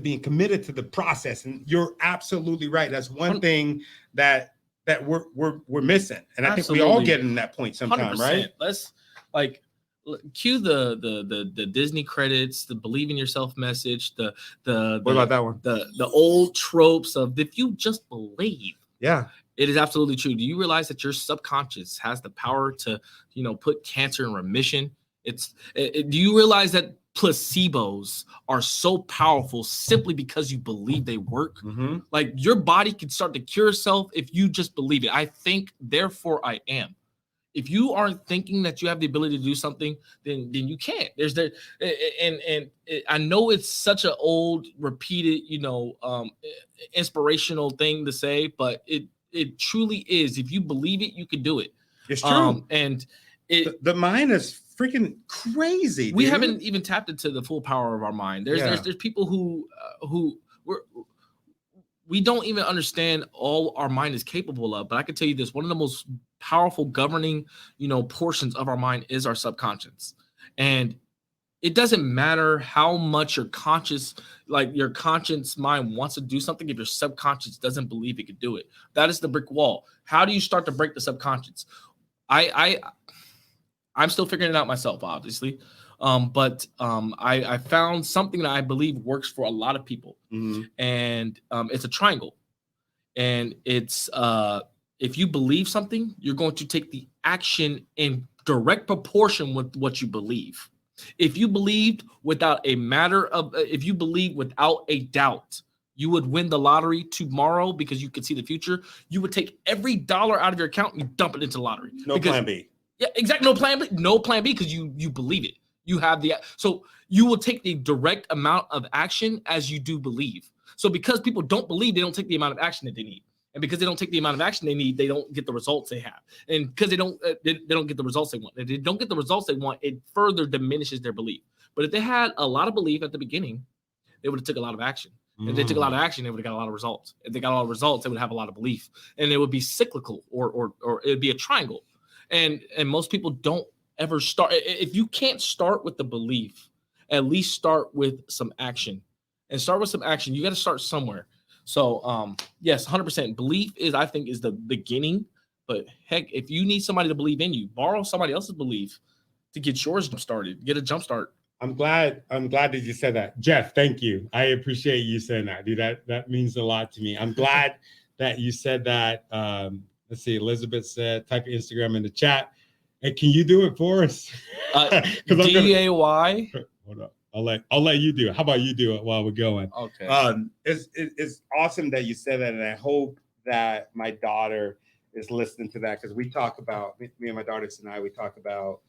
the process. And you're absolutely right. That's one thing that we're missing. And I think we all get in that point sometime, 100%. Right? Let's cue the Disney credits, the believe in yourself message, what about that one? The old tropes of if you just believe. Yeah. It is absolutely true. Do you realize that your subconscious has the power to, put cancer in remission? Do you realize that placebos are so powerful simply because you believe they work? Mm-hmm. Like your body can start to cure itself if you just believe it. I think, therefore I am. If you aren't thinking that you have the ability to do something, then you can't. And I know it's such an old, repeated, inspirational thing to say, but it truly is. If you believe it, you can do it. It's true. And the mind is freaking crazy. We dude. haven't even tapped into the full power of our mind. There's people who we don't even understand all our mind is capable of. But I can tell you this: one of the most powerful governing, portions of our mind is our subconscious. And it doesn't matter how much your conscious mind wants to do something. If your subconscious doesn't believe it could do it, that is the brick wall. How do you start to break the subconscious? I'm still figuring it out myself, obviously. But I found something that I believe works for a lot of people. Mm-hmm. And it's a triangle. And it's if you believe something, you're going to take the action in direct proportion with what you believe. If you believed without a doubt, you would win the lottery tomorrow because you could see the future, you would take every dollar out of your account and you dump it into lottery. Plan B. Yeah, exactly. No plan B because you believe it. You have so you will take the direct amount of action as you do believe. So because people don't believe, they don't take the amount of action that they need. And because they don't take the amount of action they need, they don't get the results they have. And because they don't get the results they want. If they don't get the results they want, it further diminishes their belief. But if they had a lot of belief at the beginning, they would have took a lot of action. If they took a lot of action, they would have got a lot of results. If they got a lot of results, they would have a lot of belief. And it would be cyclical or it would be a triangle. And most people don't ever start. If you can't start with the belief, at least start with some action. And start with some action. You got to start somewhere. So, yes, 100%. Belief I think, is the beginning. But heck, if you need somebody to believe in you, borrow somebody else's belief to get yours started. Get a jump start. I'm glad that you said that. Jeff, thank you. I appreciate you saying that, dude. That means a lot to me. I'm glad that you said that. Let's see. Elizabeth said, type your Instagram in the chat. Hey, can you do it for us? DAY. Hold up. I'll let you do it. How about you do it while we're going? Okay. It's awesome that you said that, and I hope that my daughter is listening to that, because we talk about, me and my daughter tonight, we talk about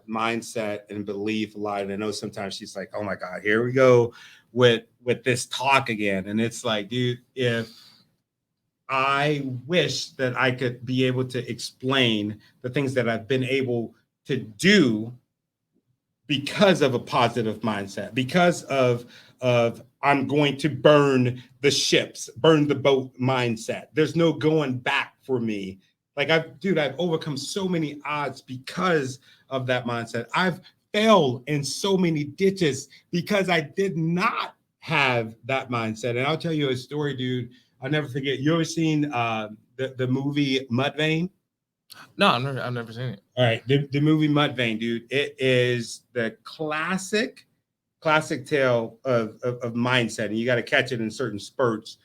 mindset and belief a lot. And I know sometimes she's like, oh my God, here we go with this talk again. And it's like, dude, if I wish that I could be able to explain the things that I've been able to do because of a positive mindset, because of I'm going to burn the ships, burn the boat mindset. There's no going back for me. Like I've overcome so many odds because of that mindset. I've failed in so many ditches because I did not have that mindset. And I'll tell you a story, dude. I'll never forget. You ever seen the movie Mudvayne? No, I've never seen it. All right, the movie Mudvayne, dude. It is the classic tale of mindset, and you got to catch it in certain spurts.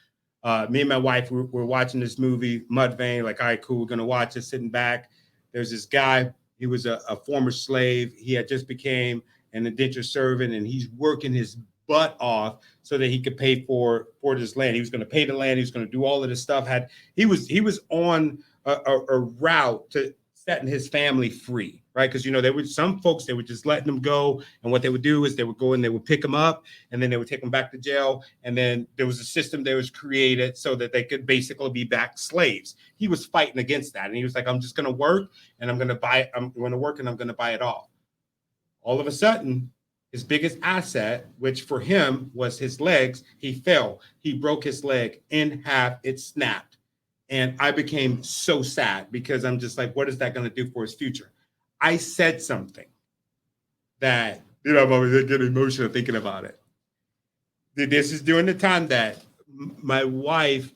Me and my wife were watching this movie Mudvayne. Like, all right, cool, we're gonna watch it. Sitting back, there's this guy. He was a former slave. He had just became an indentured servant, and he's working his butt off so that he could pay for this land. He was going to pay the land. He was going to do all of this stuff. He was on a route to setting his family free, right? Because, you know, there were some folks, they would just letting them go. And what they would do is they would go and they would pick them up and then they would take them back to jail. And then there was a system that was created so that they could basically be back slaves. He was fighting against that. And he was like, I'm just going to work and I'm going to work and I'm going to buy it off. All of a sudden, his biggest asset, which for him was his legs, he fell. He broke his leg in half. It snapped. And I became so sad because I'm just like, what is that going to do for his future? I said something that, you know, I'm always getting emotional thinking about it. This is during the time that my wife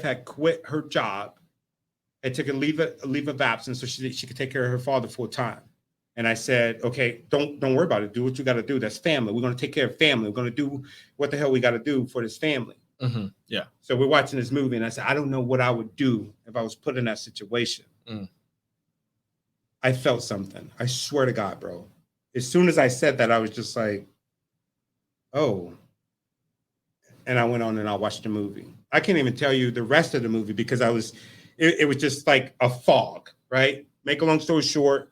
had quit her job and took a leave of absence so she could take care of her father full time. And I said, okay, don't worry about it. Do what you got to do. That's family. We're going to take care of family. We're going to do what the hell we got to do for this family. Mm-hmm. Yeah. So we're watching this movie and I said, I don't know what I would do if I was put in that situation. I felt something. I swear to God, bro. As soon as I said that, I was just like, oh. And I went on and I watched the movie. I can't even tell you the rest of the movie because it was just like a fog, right? Make a long story short,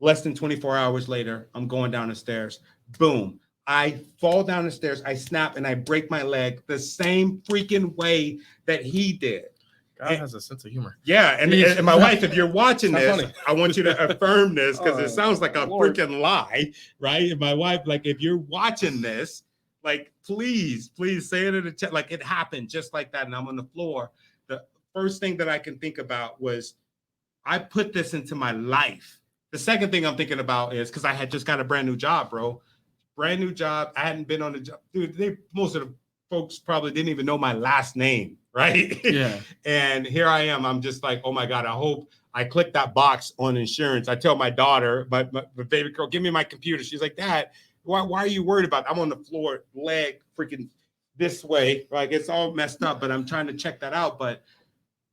less than 24 hours later, I'm going down the stairs. Boom. I fall down the stairs. I snap and I break my leg the same freaking way that he did. God has a sense of humor. Yeah. And my wife, if you're watching this, funny. I want you to affirm this because it sounds like a Lord. freaking lie, right? And my wife, like, if you're watching this, like, please say it in the chat. Like, it happened just like that. And I'm on the floor. The first thing that I can think about was I put this into my life. The second thing I'm thinking about is because I had just got a brand new job, bro. Brand new job. I hadn't been on the job. Dude, most of the folks probably didn't even know my last name, right? Yeah. And here I am. I'm just like, oh my God, I hope I click that box on insurance. I tell my daughter, my baby girl, give me my computer. She's like, Dad, why are you worried about it? I'm on the floor, leg freaking this way. Like, it's all messed up, but I'm trying to check that out. But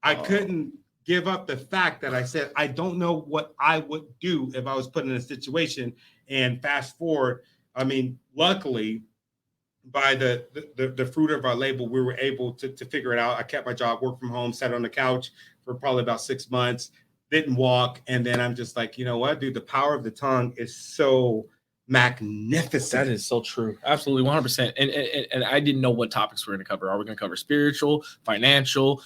I couldn't give up the fact that I said, I don't know what I would do if I was put in a situation. And fast forward, I mean, luckily, by the fruit of our labor, we were able to figure it out. I kept my job, worked from home, sat on the couch for probably about 6 months, didn't walk. And then I'm just like, you know what, dude, the power of the tongue is so magnificent. That is so true. Absolutely, 100%. And I didn't know what topics we're going to cover. Are we going to cover spiritual, financial,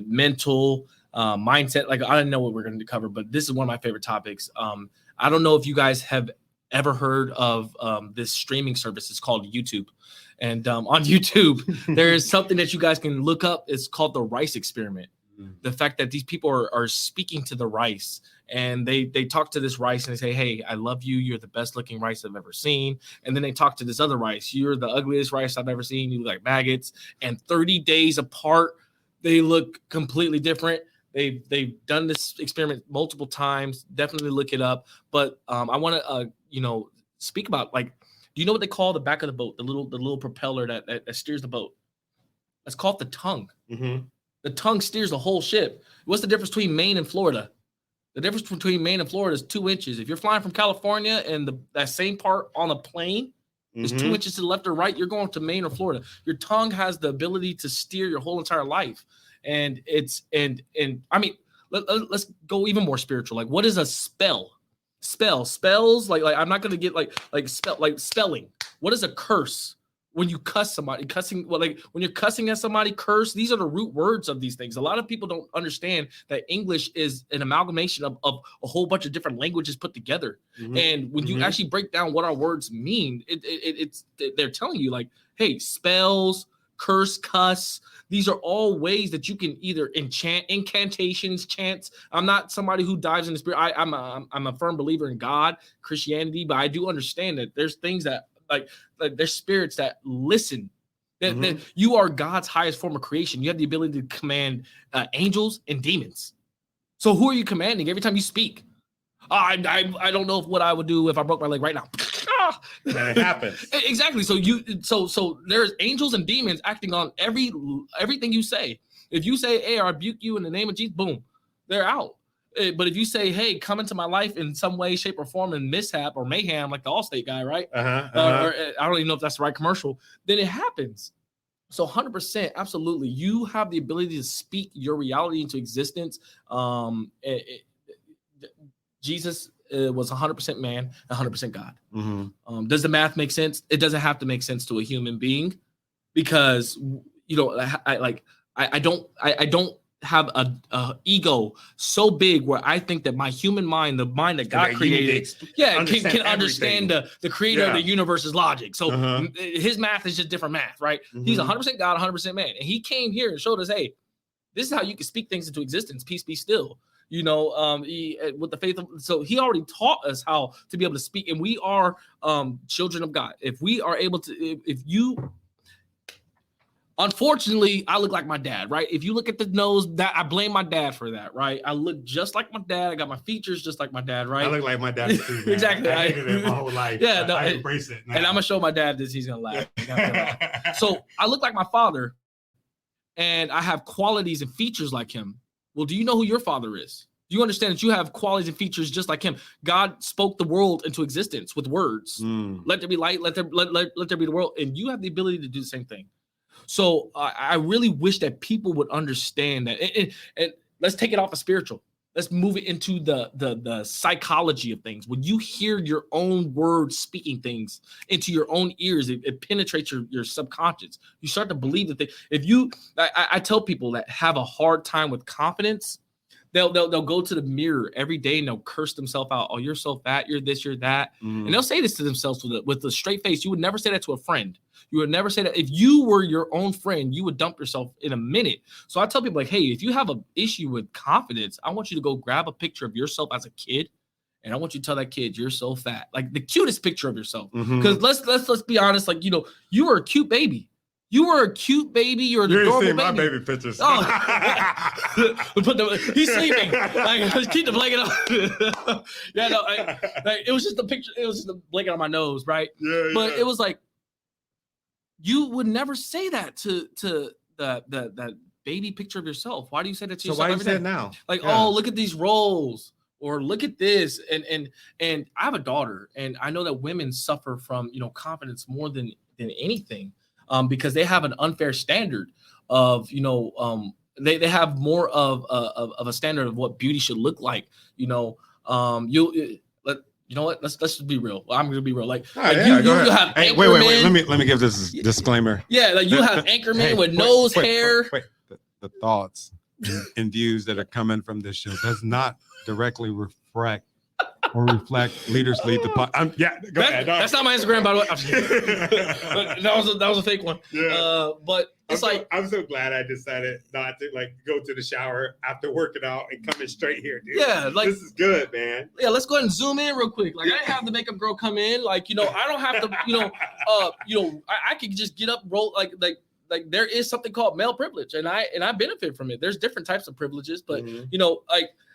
mental, mindset? Like, I didn't know what we're going to cover, but this is one of my favorite topics. I don't know if you guys have ever heard of this streaming service. It's called YouTube. And on YouTube, there is something that you guys can look up. It's called the rice experiment. The fact that these people are speaking to the rice, and they talk to this rice and they say, hey, I love you. You're the best looking rice I've ever seen. And then they talk to this other rice. You're the ugliest rice I've ever seen. You look like maggots. And 30 days apart, they look completely different. They've done this experiment multiple times. Definitely look it up. But I want to speak about, like, do you know what they call the back of the boat, the little propeller that steers the boat? That's called the tongue. Mm-hmm. The tongue steers the whole ship. What's the difference between Maine and Florida? The difference between Maine and Florida is 2 inches. If you're flying from California and that same part on a plane is 2 inches to the left or right, you're going to Maine or Florida. Your tongue has the ability to steer your whole entire life. And I mean, let's go even more spiritual. Like, what is a spell? Spells, like I'm not gonna get like spelling. What is a curse? When you cuss somebody, when you're cussing at somebody, curse, these are the root words of these things. A lot of people don't understand that English is an amalgamation of a whole bunch of different languages put together. Mm-hmm. And when you actually break down what our words mean, they're telling you, like, hey, spells, curse, cuss, these are all ways that you can either incantations, chants. I'm not somebody who dives in the spirit. I'm a firm believer in God, Christianity, but I do understand that there's things that like there's spirits that listen. That you are God's highest form of creation. You have the ability to command angels and demons. So who are you commanding every time you speak? I don't know what I would do if I broke my leg right now. That happens. Exactly. So there's angels and demons acting on everything you say. If you say, hey, I rebuke you in the name of Jesus, boom, they're out. But if you say, hey, come into my life in some way, shape, or form, and mishap or mayhem, like the Allstate guy, right? Or I don't even know if that's the right commercial, then it happens. So 100%, absolutely. You have the ability to speak your reality into existence. Jesus was 100% man, 100% God. Does the math make sense? It doesn't have to make sense to a human being, because I don't have a ego so big where I think that my human mind, the mind that God created, can understand the creator of the universe's logic. So his math is just different math, right? He's 100% God, 100% man. And he came here and showed us, hey, this is how you can speak things into existence. Peace be still. With the faith of, so he already taught us how to be able to speak, and we are children of God. If we are able to, unfortunately, I look like my dad, right? If you look at the nose, that I blame my dad for that, right? I look just like my dad. I got my features just like my dad, right? I look like my dad too, man. Exactly. I hated it my whole life. Yeah, no, I embrace it now. And I'm gonna show my dad this. He's gonna laugh. So I look like my father, and I have qualities and features like him. Well, do you know who your father is? Do you understand that you have qualities and features just like him? God spoke the world into existence with words. Let there be light. Let there be the world. And you have the ability to do the same thing. So I really wish that people would understand that. And let's take it off of spiritual. Let's move it into the psychology of things. When you hear your own words speaking things into your own ears, it penetrates your subconscious. You start to believe that I tell people that have a hard time with confidence, they'll go to the mirror every day and they'll curse themselves out. Oh, you're so fat. You're this, you're that. And they'll say this to themselves with a straight face. You would never say that to a friend. You would never say that. If you were your own friend, you would dump yourself in a minute. So I tell people, like, hey, if you have an issue with confidence, I want you to go grab a picture of yourself as a kid, and I want you to tell that kid you're so fat, like the cutest picture of yourself. Because let's be honest, like, you were a cute baby. You were a cute baby. You're an adorable baby. My baby pictures. Oh. He's sleeping. Like, keep the blanket on. It was just a picture. It was just a blanket on my nose, right? But it was like, you would never say that to that baby picture of yourself. Why do you say that to yourself? So why do you say it now? Like, oh, look at these rolls, or look at this. And I have a daughter, and I know that women suffer from confidence more than anything, because they have an unfair standard of they have more of a standard of what beauty should look like. You know what? Let's just be real. I'm gonna be real. Like, you have Anchorman. Wait. Let me give this disclaimer. Yeah, like you have Anchorman with nose hair. Wait. The thoughts and views that are coming from this show does not directly reflect leaders lead the pod. Go ahead. That's not my Instagram, by the way. I'm just kidding. that was a fake one. Yeah. But it's I'm so glad I decided not to go to the shower after working out and coming straight here, dude. Yeah, this is good, man. Yeah, let's go ahead and zoom in real quick. Like, I didn't have the makeup girl come in. Like, I don't have to. I could just get up, roll like there is something called male privilege, and I benefit from it. There's different types of privileges, but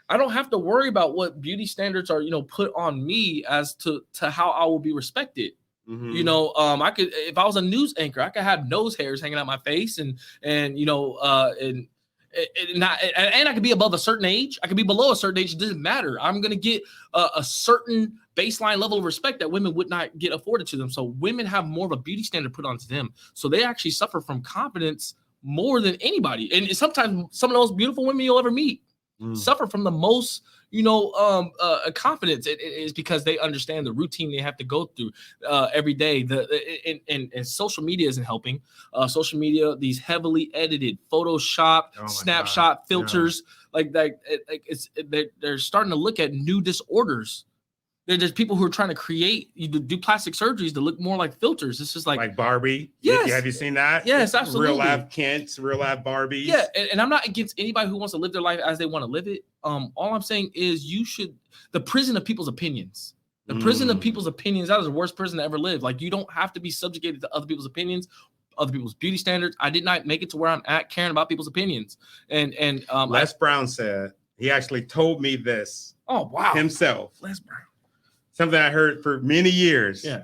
I don't have to worry about what beauty standards are, put on me as to how I will be respected. I could, if I was a news anchor, I could have nose hairs hanging out my face, and I could be above a certain age. I could be below a certain age. It doesn't matter. I'm going to get a certain baseline level of respect that women would not get afforded to them. So women have more of a beauty standard put onto them. So they actually suffer from confidence more than anybody. And sometimes some of the most beautiful women you'll ever meet suffer from the most, confidence. It is because they understand the routine they have to go through every day. And social media isn't helping. Social media, these heavily edited Photoshop, snapshot filters, they're starting to look at new disorders. There's people who are trying to do plastic surgeries to look more like filters. It's just like Barbie. Yes. Have you seen that? Yes, absolutely. Real life Kents, real life Barbies. Yeah, and I'm not against anybody who wants to live their life as they want to live it. All I'm saying is the prison of people's opinions. The prison of people's opinions, that is the worst prison to ever live. Like, you don't have to be subjugated to other people's opinions, other people's beauty standards. I did not make it to where I'm at caring about people's opinions. And Les Brown said, he actually told me this. Oh, wow. Himself. Les Brown. Something I heard for many years. Yeah.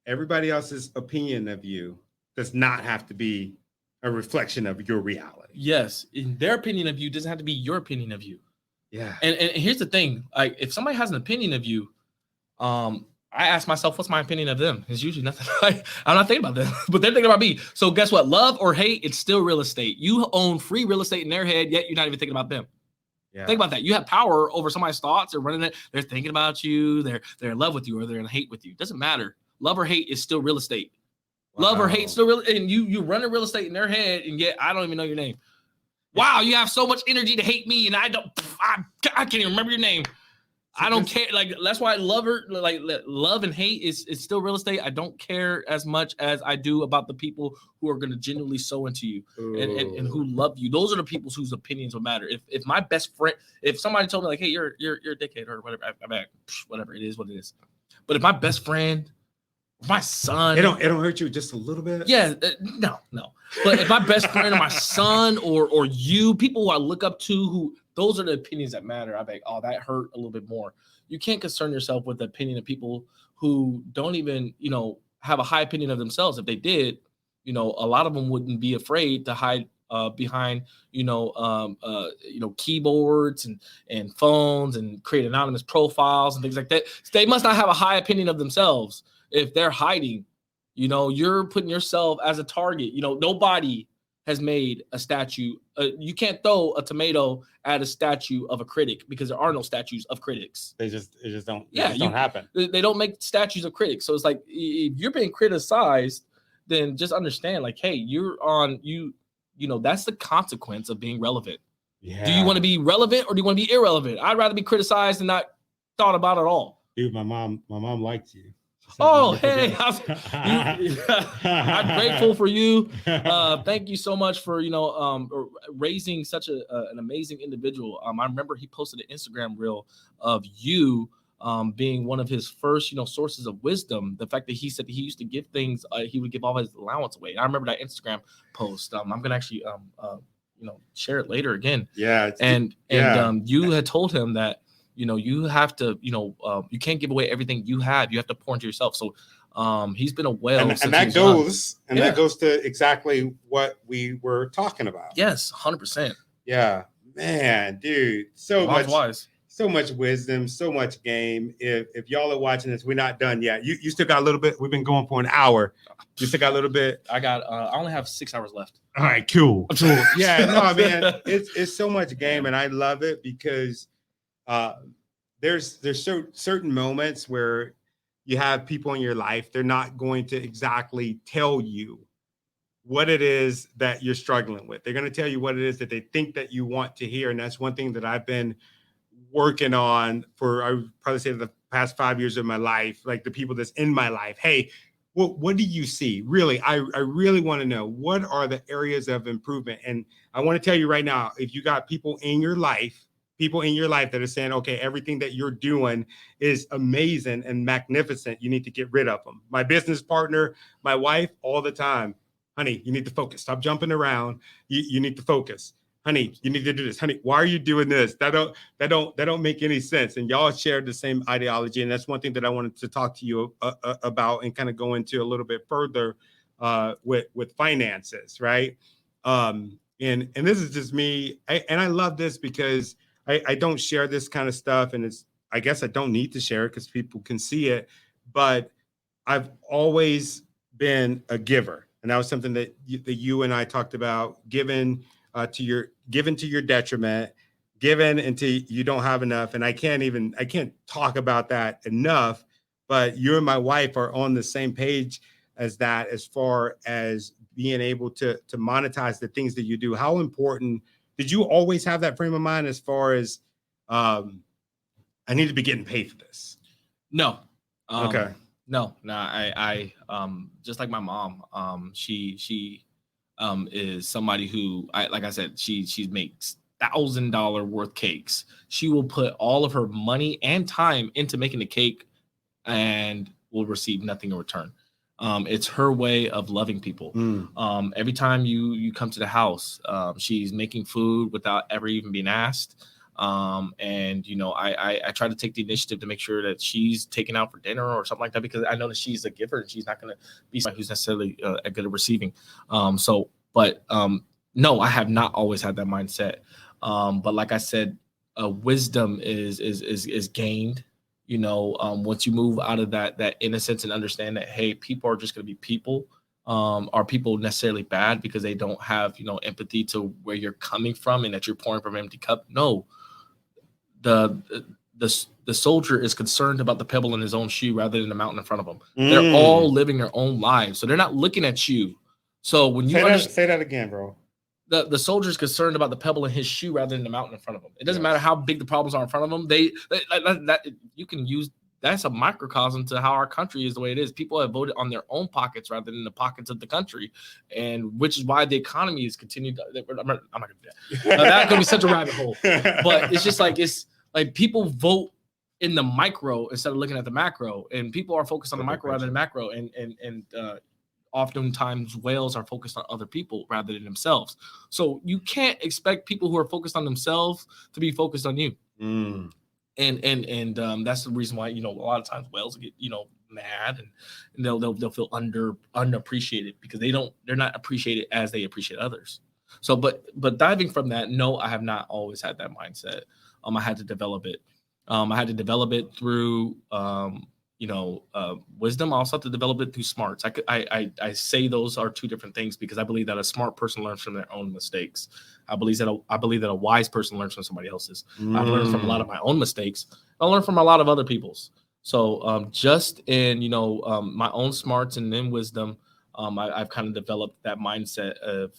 Everybody else's opinion of you does not have to be a reflection of your reality. Yes. In their opinion of you doesn't have to be your opinion of you. Yeah. And here's the thing, like if somebody has an opinion of you, I ask myself, what's my opinion of them? It's usually nothing. I'm not thinking about them, but they're thinking about me. So guess what? Love or hate, it's still real estate. You own free real estate in their head, yet you're not even thinking about them. Yeah. Think about that. You have power over somebody's thoughts. They're running it. They're thinking about you. They're in love with you, or they're in hate with you. Doesn't matter. Love or hate is still real estate. Wow. Love or hate still real. And you run the real estate in their head, and yet I don't even know your name. Wow, you have so much energy to hate me, and I can't even remember your name. I don't care. Like that's why love and hate is still real estate. I don't care as much as I do about the people who are going to genuinely sow into you and who love you. Those are the people whose opinions will matter. If my best friend, if somebody told me like, hey, you're a dickhead or whatever, I mean, whatever it is, what it is. But if my best friend, my son, it don't hurt you just a little bit. Yeah, no. But if my best friend or my son or you, people who I look up to, who those are the opinions that matter. I'm like, oh, that hurt a little bit more. You can't concern yourself with the opinion of people who don't even, have a high opinion of themselves. If they did, a lot of them wouldn't be afraid to hide behind, keyboards and phones and create anonymous profiles and things like that. They must not have a high opinion of themselves if they're hiding. You're putting yourself as a target. Nobody has made a statue. You can't throw a tomato at a statue of a critic because there are no statues of critics. It just don't happen. They don't make statues of critics. So it's like, if you're being criticized, then just understand like, hey, that's the consequence of being relevant. Yeah. Do you want to be relevant or do you want to be irrelevant? I'd rather be criticized and not thought about at all. Dude, my mom liked you. Oh, hey, I'm grateful for you. Thank you so much for, raising such an amazing individual. I remember he posted an Instagram reel of you being one of his first, sources of wisdom. The fact that he said that he used to give things, he would give all his allowance away. And I remember that Instagram post. I'm going to actually, share it later again. Yeah. You had told him that, you have to, you can't give away everything you have. You have to pour into yourself. So he's been a whale. And that goes to exactly what we were talking about. Yes, 100%. Yeah, man, dude. So much wisdom, so much game. If y'all are watching this, we're not done yet. You still got a little bit. We've been going for an hour. You still got a little bit. I only have 6 hours left. All right, cool. Yeah, no, man, it's so much game, and I love it because there's certain moments where you have people in your life, they're not going to exactly tell you what it is that you're struggling with. They're going to tell you what it is that they think that you want to hear. And that's one thing that I've been working on for, I would probably say, the past 5 years of my life, like the people that's in my life. Hey, what do you see? Really, I really want to know, what are the areas of improvement? And I want to tell you right now, if you got people in your life that are saying, okay, everything that you're doing is amazing and magnificent, you need to get rid of them. My business partner, my wife, all the time, honey, you need to focus. Stop jumping around. You need to focus. Honey, you need to do this. Honey, why are you doing this? That don't make any sense. And y'all share the same ideology. And that's one thing that I wanted to talk to you about and kind of go into a little bit further with finances, right? And this is just me. And I love this because I don't share this kind of stuff, and I guess I don't need to share it because people can see it, but I've always been a giver. And that was something that you and I talked about, given to your detriment, given until you don't have enough. And I can't talk about that enough, but you and my wife are on the same page as that, as far as being able to monetize the things that you do. How important did you always have that frame of mind as far as I need to be getting paid for this? No. Okay. No. I just like my mom. She is somebody who, like I said, she makes $1,000 worth cakes. She will put all of her money and time into making the cake and will receive nothing in return. It's her way of loving people. Every time you come to the house, she's making food without ever even being asked. And I try to take the initiative to make sure that she's taken out for dinner or something like that, because I know that she's a giver and she's not going to be somebody who's necessarily good at receiving. No, I have not always had that mindset. But like I said, wisdom is gained. Once you move out of that innocence and understand that, hey, people are just going to be people. Are people necessarily bad because they don't have empathy to where you're coming from and that you're pouring from an empty cup? No, the soldier is concerned about the pebble in his own shoe rather than the mountain in front of him. They're all living their own lives, so they're not looking at you. So when you say that again, bro. The soldier is concerned about the pebble in his shoe rather than the mountain in front of him. It doesn't matter how big the problems are in front of them. That you can use. That's a microcosm to how our country is the way it is. People have voted on their own pockets rather than the pockets of the country, and which is why the economy is continued. I'm not going to do that. That's going to be such a rabbit hole. But it's just it's like people vote in the micro instead of looking at the macro, and people are focused on the micro rather than macro, and oftentimes whales are focused on other people rather than themselves. So you can't expect people who are focused on themselves to be focused on you. And that's the reason why a lot of times whales get mad and they'll feel unappreciated because they're not appreciated as they appreciate others. So but diving from that, no, I have not always had that mindset. I had to develop it. I had to develop it through wisdom. I also have to develop it through smarts. I say those are two different things because I believe that a smart person learns from their own mistakes. I believe that a wise person learns from somebody else's. I've learned from a lot of my own mistakes. I learned from a lot of other people's. So just in my own smarts and in wisdom, I've kind of developed that mindset of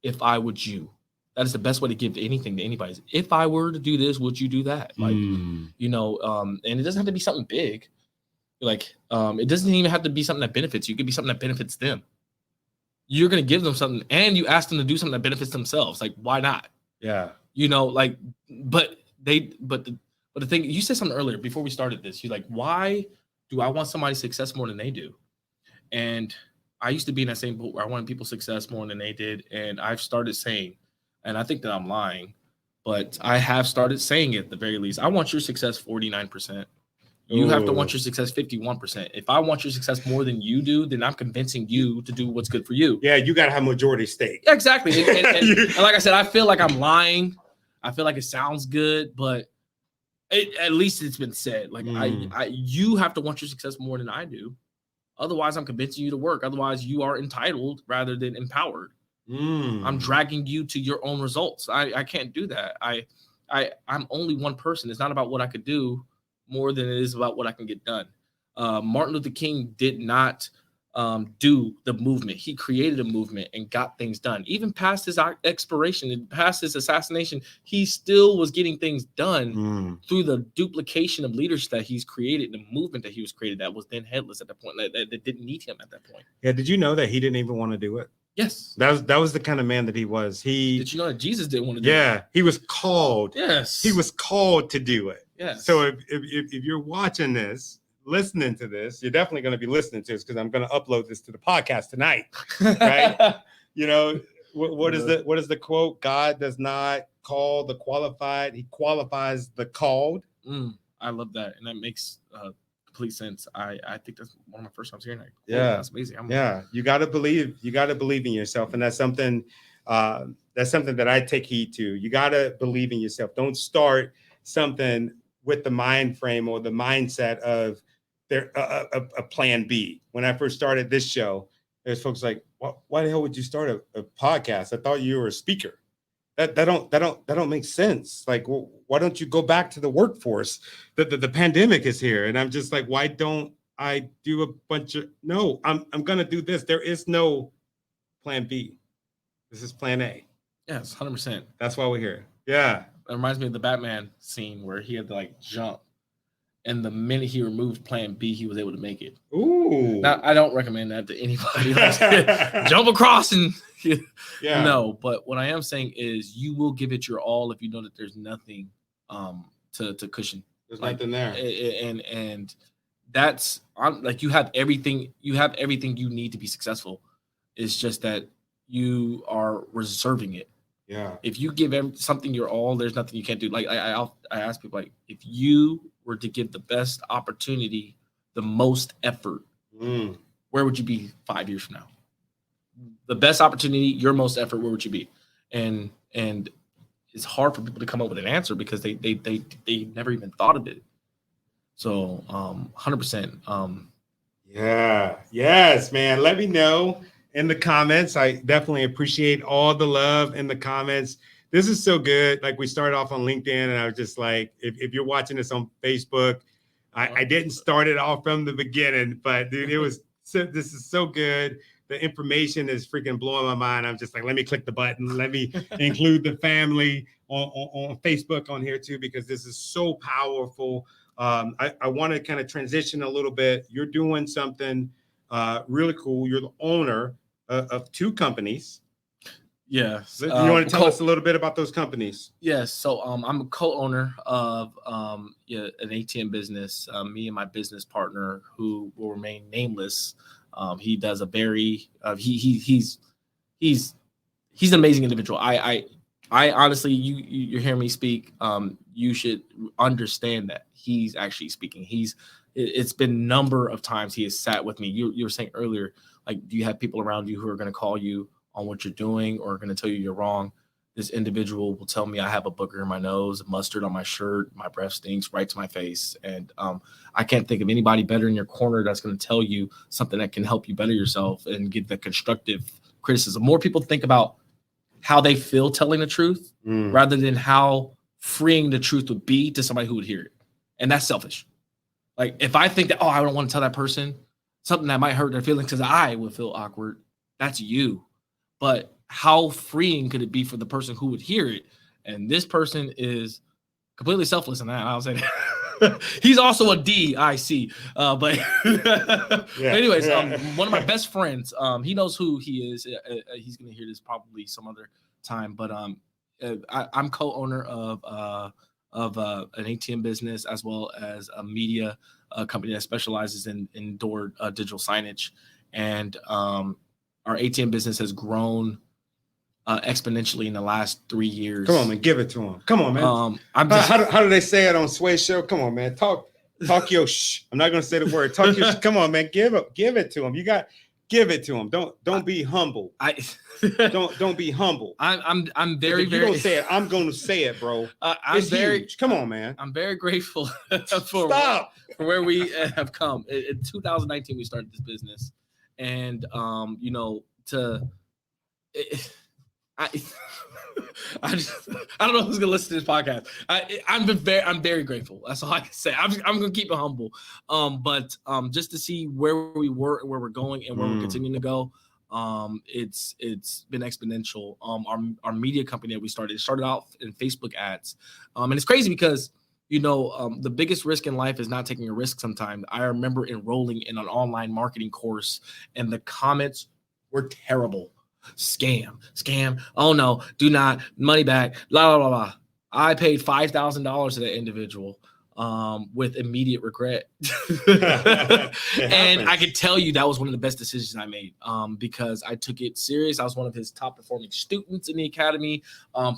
if I would you. That is the best way to give anything to anybody. If I were to do this, would you do that? And it doesn't have to be something big. It doesn't even have to be something that benefits you. It could be something that benefits them. You're going to give them something and you ask them to do something that benefits themselves. Like, why not? Yeah. But the thing, you said something earlier before we started this, you're like, why do I want somebody's success more than they do? And I used to be in that same boat where I wanted people's success more than they did. And I've started saying, and I think that I'm lying, but I have started saying it at the very least. I want your success 49%. You have to want your success 51%. If I want your success more than you do, then I'm convincing you to do what's good for you. Yeah, you got to have majority stake. Yeah, exactly. And like I said, I feel like I'm lying. I feel like it sounds good, but at least it's been said. Like you have to want your success more than I do. Otherwise, I'm convincing you to work. Otherwise, you are entitled rather than empowered. I'm dragging you to your own results. I can't do that. I'm only one person. It's not about what I could do more than it is about what I can get done. Martin Luther King did not do the movement. He created a movement and got things done. Even past his expiration and past his assassination, he still was getting things done through the duplication of leaders that he's created, the movement that he was created that was then headless at that point, that didn't need him at that point. Yeah, did you know that he didn't even want to do it? Yes. That was the kind of man that he was. Did you know that Jesus didn't want to do it? Yeah, he was called. Yes. He was called to do it. Yes. So if you're watching this, listening to this, you're definitely going to be listening to this because I'm going to upload this to the podcast tonight. Right? What is the quote? God does not call the qualified, he qualifies the called. I love that. And that makes complete sense. I think that's one of my first times hearing that. Yeah, that's amazing. You got to believe in yourself, and that's something that I take heed to. You got to believe in yourself. Don't start something with the mind frame or the mindset of a plan B. When I first started this show, there's folks like, why the hell would you start a podcast? I thought you were a speaker. That don't make sense. Like, well, why don't you go back to the workforce? The pandemic is here, and I'm just like, why don't I do a bunch of? No, I'm gonna do this. There is no plan B. This is plan A. Yes, 100%. That's why we're here. Yeah, it reminds me of the Batman scene where he had to jump, and the minute he removed plan B, he was able to make it. Ooh. Now, I don't recommend that to anybody. Jump across and no. But what I am saying is, you will give it your all if you know that there's nothing to cushion. There's nothing there, and that's you have everything. You have everything you need to be successful. It's just that you are reserving it. Yeah. If you give something your all, there's nothing you can't do. Like I ask people, if you were to give the best opportunity, the most effort, where would you be 5 years from now? The best opportunity, your most effort, where would you be? And it's hard for people to come up with an answer because they never even thought of it. So 100%. Yeah. Yes, man. Let me know in the comments. I definitely appreciate all the love in the comments. This is so good. Like, we started off on LinkedIn, and I was just like, if you're watching this on Facebook, I didn't start it all from the beginning, but dude, this is so good. The information is freaking blowing my mind. I'm just like, let me click the button. Let me include the family on Facebook on here too, because this is so powerful. I want to kind of transition a little bit. You're doing something really cool. You're the owner of 2 companies. Yes. Do you want to tell us a little bit about those companies? Yes. So I'm a co-owner of an ATM business. Me and my business partner, who will remain nameless, he does a very he's an amazing individual. I honestly, you're hearing me speak. You should understand that he's actually speaking. It's been a number of times he has sat with me. You were saying earlier, like, do you have people around you who are going to call you on what you're doing or going to tell you you're wrong? This individual will tell me I have a booger in my nose, mustard on my shirt, my breath stinks, right to my face. And I can't think of anybody better in your corner that's going to tell you something that can help you better yourself and give the constructive criticism. More people think about how they feel telling the truth rather than how freeing the truth would be to somebody who would hear it. And that's selfish. Like, if I think that, I don't want to tell that person something that might hurt their feelings because I would feel awkward, that's you. But how freeing could it be for the person who would hear it? And this person is completely selfless in that. I'll say that. He's also a DIC. But anyways, one of my best friends, he knows who he is. He's going to hear this probably some other time. But I'm co-owner of an ATM business as well as a media company that specializes in indoor digital signage. And our ATM business has grown exponentially in the last 3 years. Come on, man, give it to him. Come on, man. How do they say it on Sway Show? Come on, man. Talk your shh. I'm not gonna say the word. Talk your. Come on, man. Give it to him. Give it to him. Don't be humble. Don't be humble. I'm very, if very. You don't say it. I'm gonna say it, bro. It's huge. Come on, man. I'm very grateful for where we have come. In 2019, we started this business, and I don't know who's gonna listen to this podcast. I'm very grateful. That's all I can say. I'm gonna keep it humble. But just to see where we were and where we're going and where we're continuing to go, it's been exponential. Our media company that we started off in Facebook ads, and it's crazy because the biggest risk in life is not taking a risk. Sometimes I remember enrolling in an online marketing course, and the comments were terrible. Scam. Oh no, do not, money back, blah, blah, blah, blah. I paid $5,000 to that individual with immediate regret. And I could tell you that was one of the best decisions I made because I took it serious. I was one of his top performing students in the academy.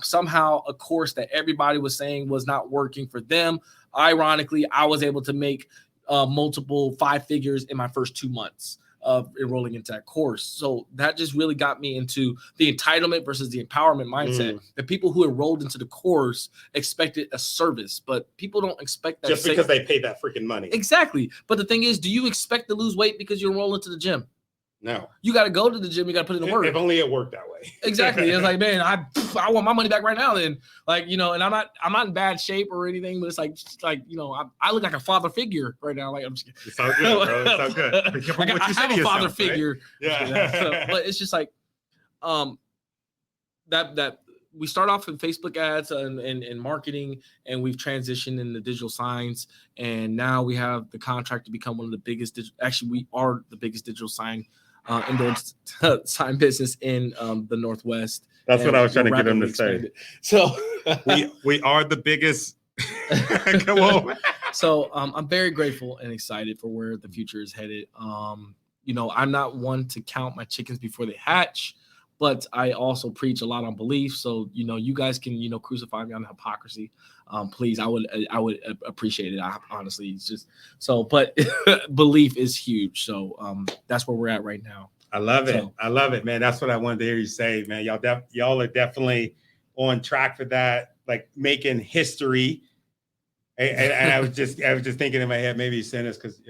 Somehow a course that everybody was saying was not working for them. Ironically, I was able to make multiple 5 figures in my first 2 months of enrolling into that course. So that just really got me into the entitlement versus the empowerment mindset. The people who enrolled into the course expected a service, but people don't expect that. Just because they paid that freaking money. Exactly. But the thing is, do you expect to lose weight because you enroll into the gym? No. You got to go to the gym. You got to put in the work. If only it worked that way. Exactly. It's like, man, I want my money back right now. Then, and I'm not in bad shape or anything, but it's like I look like a father figure right now. Like, I'm just kidding. It's all good, bro. It's all good. Like, I have a father figure. Right? Yeah. But it's just like, that we start off in Facebook ads and marketing, and we've transitioned into digital signs, and now we have the contract to become one of the biggest. Actually, we are the biggest digital sign. Indoor sign business in the Northwest. That's what I was trying to get him to say. So we are the biggest. Come on. So I'm very grateful and excited for where the future is headed. I'm not one to count my chickens before they hatch, but I also preach a lot on belief. So you guys can crucify me on hypocrisy. Please, I would appreciate it. Honestly, it's just so. But belief is huge. So that's where we're at right now. I love it. I love it, man. That's what I wanted to hear you say, man. Y'all are definitely on track for that, like making history. And I was just thinking in my head, maybe he's saying this because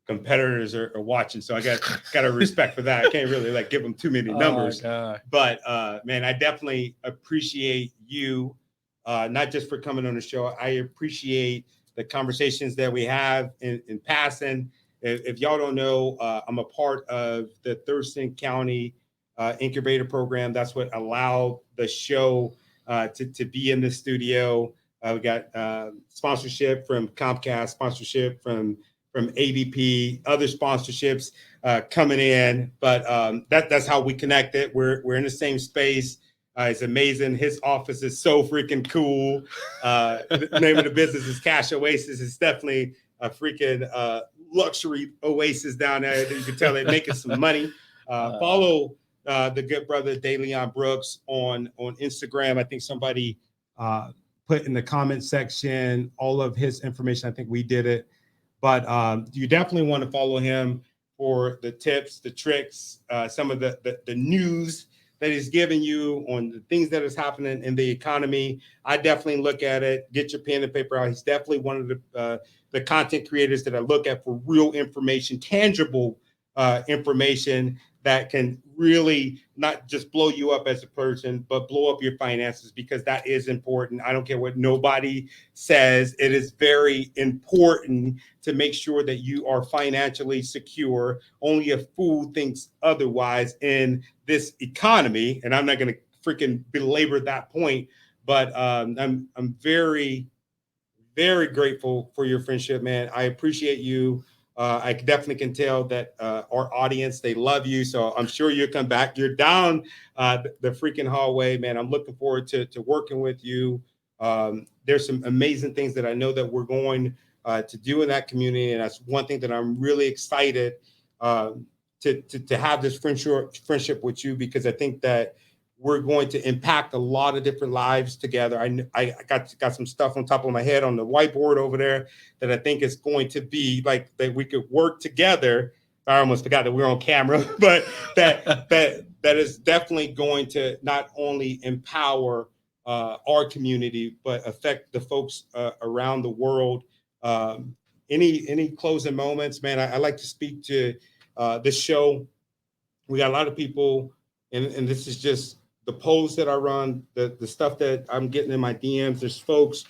competitors are watching, so I got a respect for that. I can't really like give them too many numbers, but man, I definitely appreciate you, not just for coming on the show. I appreciate the conversations that we have in passing. If y'all don't know, I'm a part of the Thurston County Incubator Program. That's what allowed the show to be in the studio. We got sponsorship from Comcast, sponsorship from ADP, other sponsorships coming in. But that's how we connected. We're in the same space. It's amazing. His office is so freaking cool. The name of the business is Cash Oasis. It's definitely a freaking luxury oasis down there. You can tell they're making some money. Follow the good brother Deleon Brooks on Instagram. I think somebody put in the comment section all of his information. I think we did it. But you definitely want to follow him for the tips, the tricks, some of the news that he's giving you on the things that is happening in the economy. I definitely look at it. Get your pen and paper out. He's definitely one of the content creators that I look at for real information, tangible information that can really not just blow you up as a person, but blow up your finances, because that is important. I don't care what nobody says. It is very important to make sure that you are financially secure. Only a fool thinks otherwise in this economy. And I'm not going to freaking belabor that point, but I'm very, very grateful for your friendship, man. I appreciate you. I definitely can tell that our audience, they love you. So I'm sure you'll come back. You're down the freaking hallway, man. I'm looking forward to working with you. There's some amazing things that I know that we're going to do in that community. And that's one thing that I'm really excited to have this friendship with you, because I think that we're going to impact a lot of different lives together. I got some stuff on top of my head on the whiteboard over there that I think is going to be like that we could work together. I almost forgot that we're on camera, but that is definitely going to not only empower our community, but affect the folks around the world. Any closing moments, man? I like to speak to this show. We got a lot of people, and this is just the polls that I run, the stuff that I'm getting in my DMs. There's folks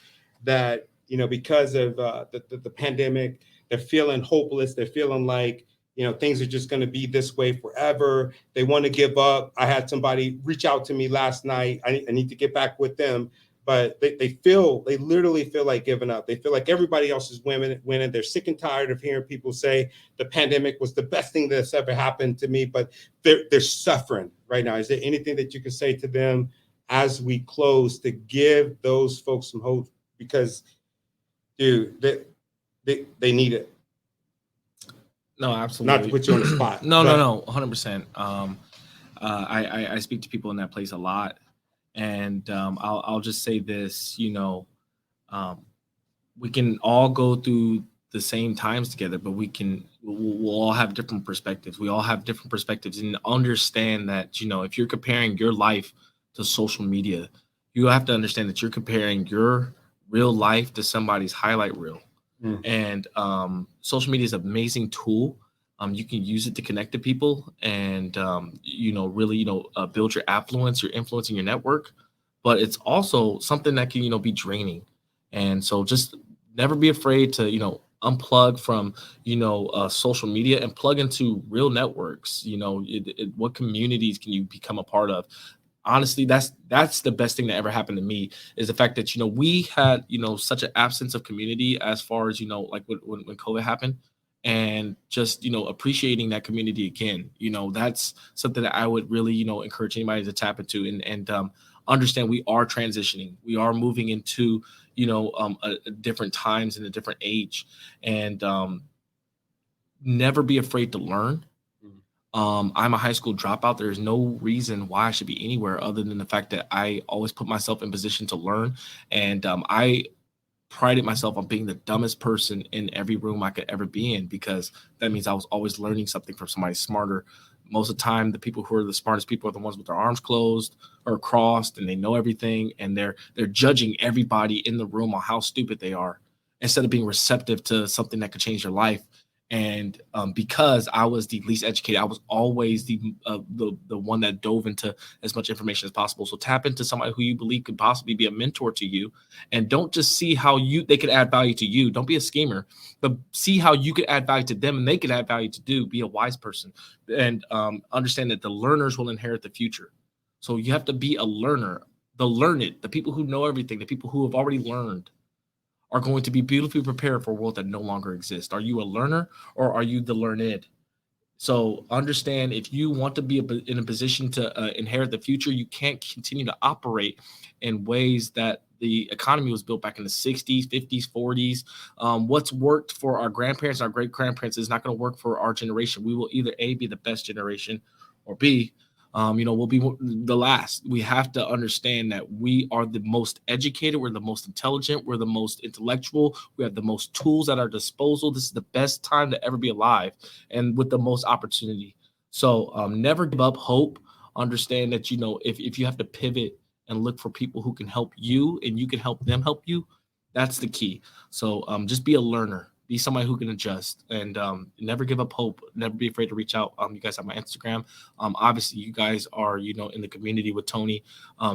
that, because of the pandemic, they're feeling hopeless. They're feeling like, things are just going to be this way forever. They want to give up. I had somebody reach out to me last night. I need to get back with them, but they literally feel like giving up. They feel like everybody else is winning. They're sick and tired of hearing people say the pandemic was the best thing that's ever happened to me, but they're suffering right now. Is there anything that you can say to them as we close to give those folks some hope? Because, dude, they need it. No, absolutely. Not to put you on the spot. No, 100%. I speak to people in that place a lot. And I'll just say this, we can all go through the same times together, but we'll all have different perspectives. We all have different perspectives, and understand that, if you're comparing your life to social media, you have to understand that you're comparing your real life to somebody's highlight reel. And social media is an amazing tool. You can use it to connect to people and, really, build your affluence, your influence in your network. But it's also something that can, be draining. And so just never be afraid to, unplug from, social media and plug into real networks. What communities can you become a part of? Honestly, that's the best thing that ever happened to me, is the fact that, we had, such an absence of community as far as, like when COVID happened, and just, appreciating that community again. That's something that I would really, encourage anybody to tap into and understand we are transitioning. We are moving into, a different times and a different age, and never be afraid to learn. I'm a high school dropout. There's no reason why I should be anywhere other than the fact that I always put myself in position to learn. And I prided myself on being the dumbest person in every room I could ever be in, because that means I was always learning something from somebody smarter most of the time, the people who are the smartest people are the ones with their arms closed or crossed, and they know everything, and they're judging everybody in the room on how stupid they are, instead of being receptive to something that could change your life. And because I was the least educated, I was always the one that dove into as much information as possible. So tap into somebody who you believe could possibly be a mentor to you, and don't just see how they could add value to you. Don't be a schemer, but see how you could add value to them, and they could add value to do. Be a wise person, and understand that the learners will inherit the future. So you have to be a learner, the learned, the people who know everything, the people who have already learned, are going to be beautifully prepared for a world that no longer exists. Are you a learner, or are you the learned? So understand, if you want to be in a position to inherit the future, you can't continue to operate in ways that the economy was built back in the 60s, 50s, 40s. What's worked for our grandparents, our great grandparents, is not going to work for our generation. We will either A, be the best generation, or B, we'll be the last. We have to understand that we are the most educated, we're the most intelligent, we're the most intellectual, we have the most tools at our disposal. This is the best time to ever be alive, and with the most opportunity. So never give up hope. Understand that, if you have to pivot and look for people who can help you, and you can help them help you, that's the key. So just be a learner. Be somebody who can adjust, and never give up hope. Never be afraid to reach out. You guys have my Instagram. Obviously, you guys are, in the community with Tony.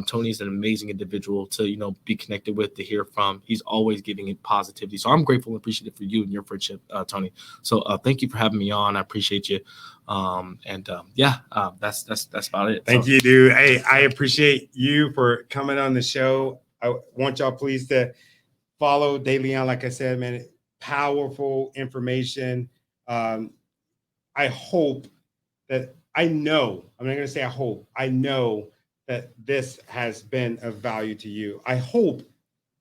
Tony is an amazing individual to, be connected with, to hear from. He's always giving it positivity. So I'm grateful and appreciative for you and your friendship, Tony. So thank you for having me on. I appreciate you. That's about it. Thank you, dude. Hey, I appreciate you for coming on the show. I want y'all please to follow Deleon. Like I said, man, powerful information. I hope that I'm not going to say I hope. I know that this has been of value to you. I hope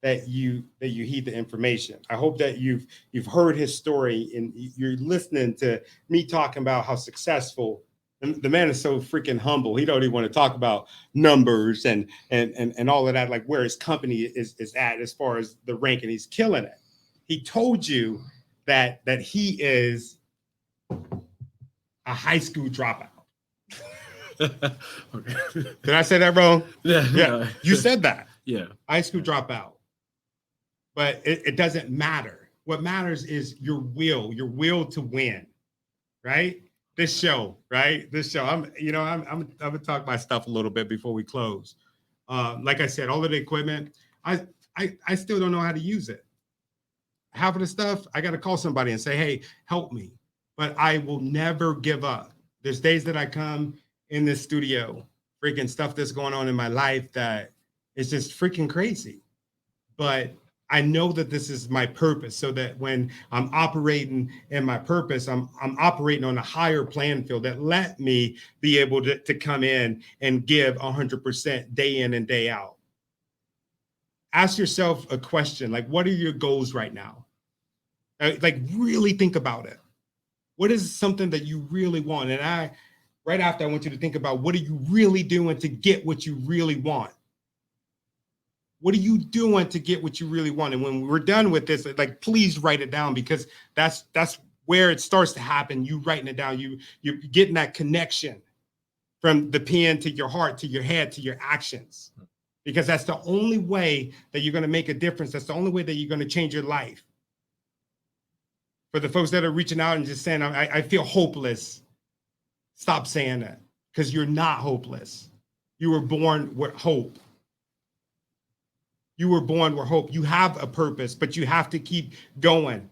that you heed the information. I hope that you've heard his story, and you're listening to me talking about how successful. The man is so freaking humble. He don't even want to talk about numbers and all of that, like where his company is at as far as the rank, and he's killing it. He told you that he is a high school dropout. Okay. Did I say that wrong? Yeah. You said that. Yeah. High school dropout. But it doesn't matter. What matters is your will to win, right? This show. I'm gonna talk my stuff a little bit before we close. Like I said, all of the equipment, I still don't know how to use it. Half of the stuff, I got to call somebody and say, hey, help me. But I will never give up. There's days that I come in this studio, freaking stuff that's going on in my life that is just freaking crazy. But I know that this is my purpose, so that when I'm operating in my purpose, I'm operating on a higher playing field that let me be able to come in and give 100% day in and day out. Ask yourself a question, like, what are your goals right now? Like, really think about it. What is something that you really want? And right after, I want you to think about, what are you really doing to get what you really want? What are you doing to get what you really want? And when we're done with this, like, please write it down, because that's where it starts to happen. You writing it down, you're getting that connection from the pen to your heart, to your head, to your actions. Because that's the only way that you're going to make a difference. That's the only way that you're going to change your life. For the folks that are reaching out and just saying, I feel hopeless, stop saying that, because you're not hopeless. You were born with hope. You were born with hope. You have a purpose, but you have to keep going.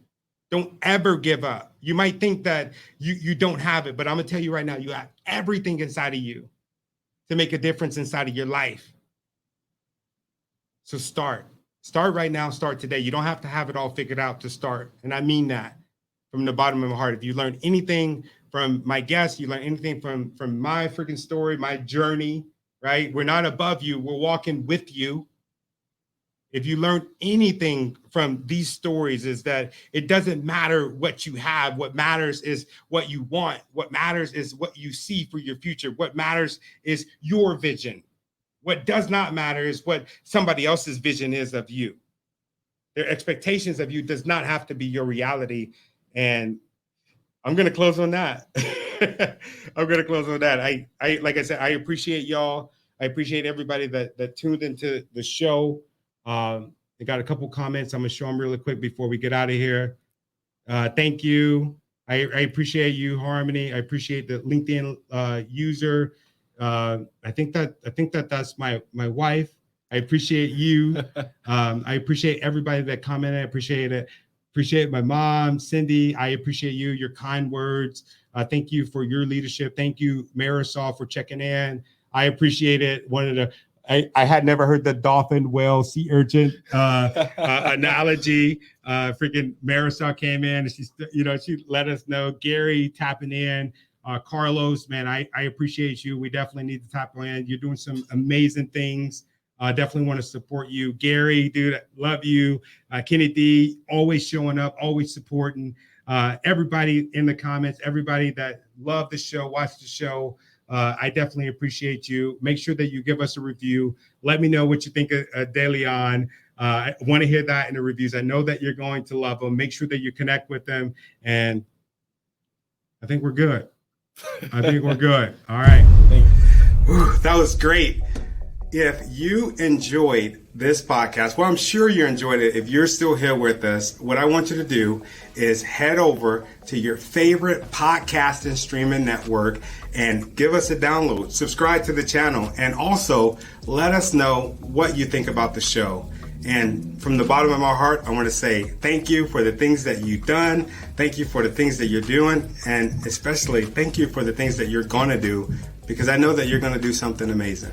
Don't ever give up. You might think that you don't have it, but I'm going to tell you right now, you have everything inside of you to make a difference inside of your life. So start right now, start today. You don't have to have it all figured out to start. And I mean that from the bottom of my heart. If you learn anything from my guests, you learn anything from my freaking story, my journey, right? We're not above you. We're walking with you. If you learn anything from these stories, is that it doesn't matter what you have. What matters is what you want. What matters is what you see for your future. What matters is your vision. What does not matter is what somebody else's vision is of you. Their expectations of you does not have to be your reality. And I'm gonna close on that. I'm gonna close on that. I like I said, I appreciate y'all. I appreciate everybody that tuned into the show. I got a couple comments. I'm gonna show them really quick before we get out of here. Thank you. I appreciate you, Harmony. I appreciate the LinkedIn user. I think that's my wife. I appreciate you. I appreciate everybody that commented. I appreciate it. Appreciate my mom, Cindy. I appreciate you, your kind words. Thank you for your leadership. Thank you, Marisol, for checking in. I appreciate it. I had never heard the dolphin, whale, sea urchin analogy. Freaking Marisol came in and she let us know. Gary tapping in. Carlos, man, I appreciate you. We definitely need to tap in. You're doing some amazing things. Definitely want to support you. Gary, dude, love you. Kenny D, always showing up, always supporting. Everybody in the comments, everybody that loved the show, watched the show. I definitely appreciate you. Make sure that you give us a review. Let me know what you think of Deleon. I want to hear that in the reviews. I know that you're going to love them. Make sure that you connect with them. And I think we're good. I think we're good. All right. Whew, that was great. If you enjoyed this podcast, well, I'm sure you enjoyed it. If you're still here with us, what I want you to do is head over to your favorite podcast and streaming network and give us a download, subscribe to the channel, and also let us know what you think about the show. And from the bottom of my heart, I want to say thank you for the things that you've done. Thank you for the things that you're doing. And especially thank you for the things that you're going to do, because I know that you're going to do something amazing.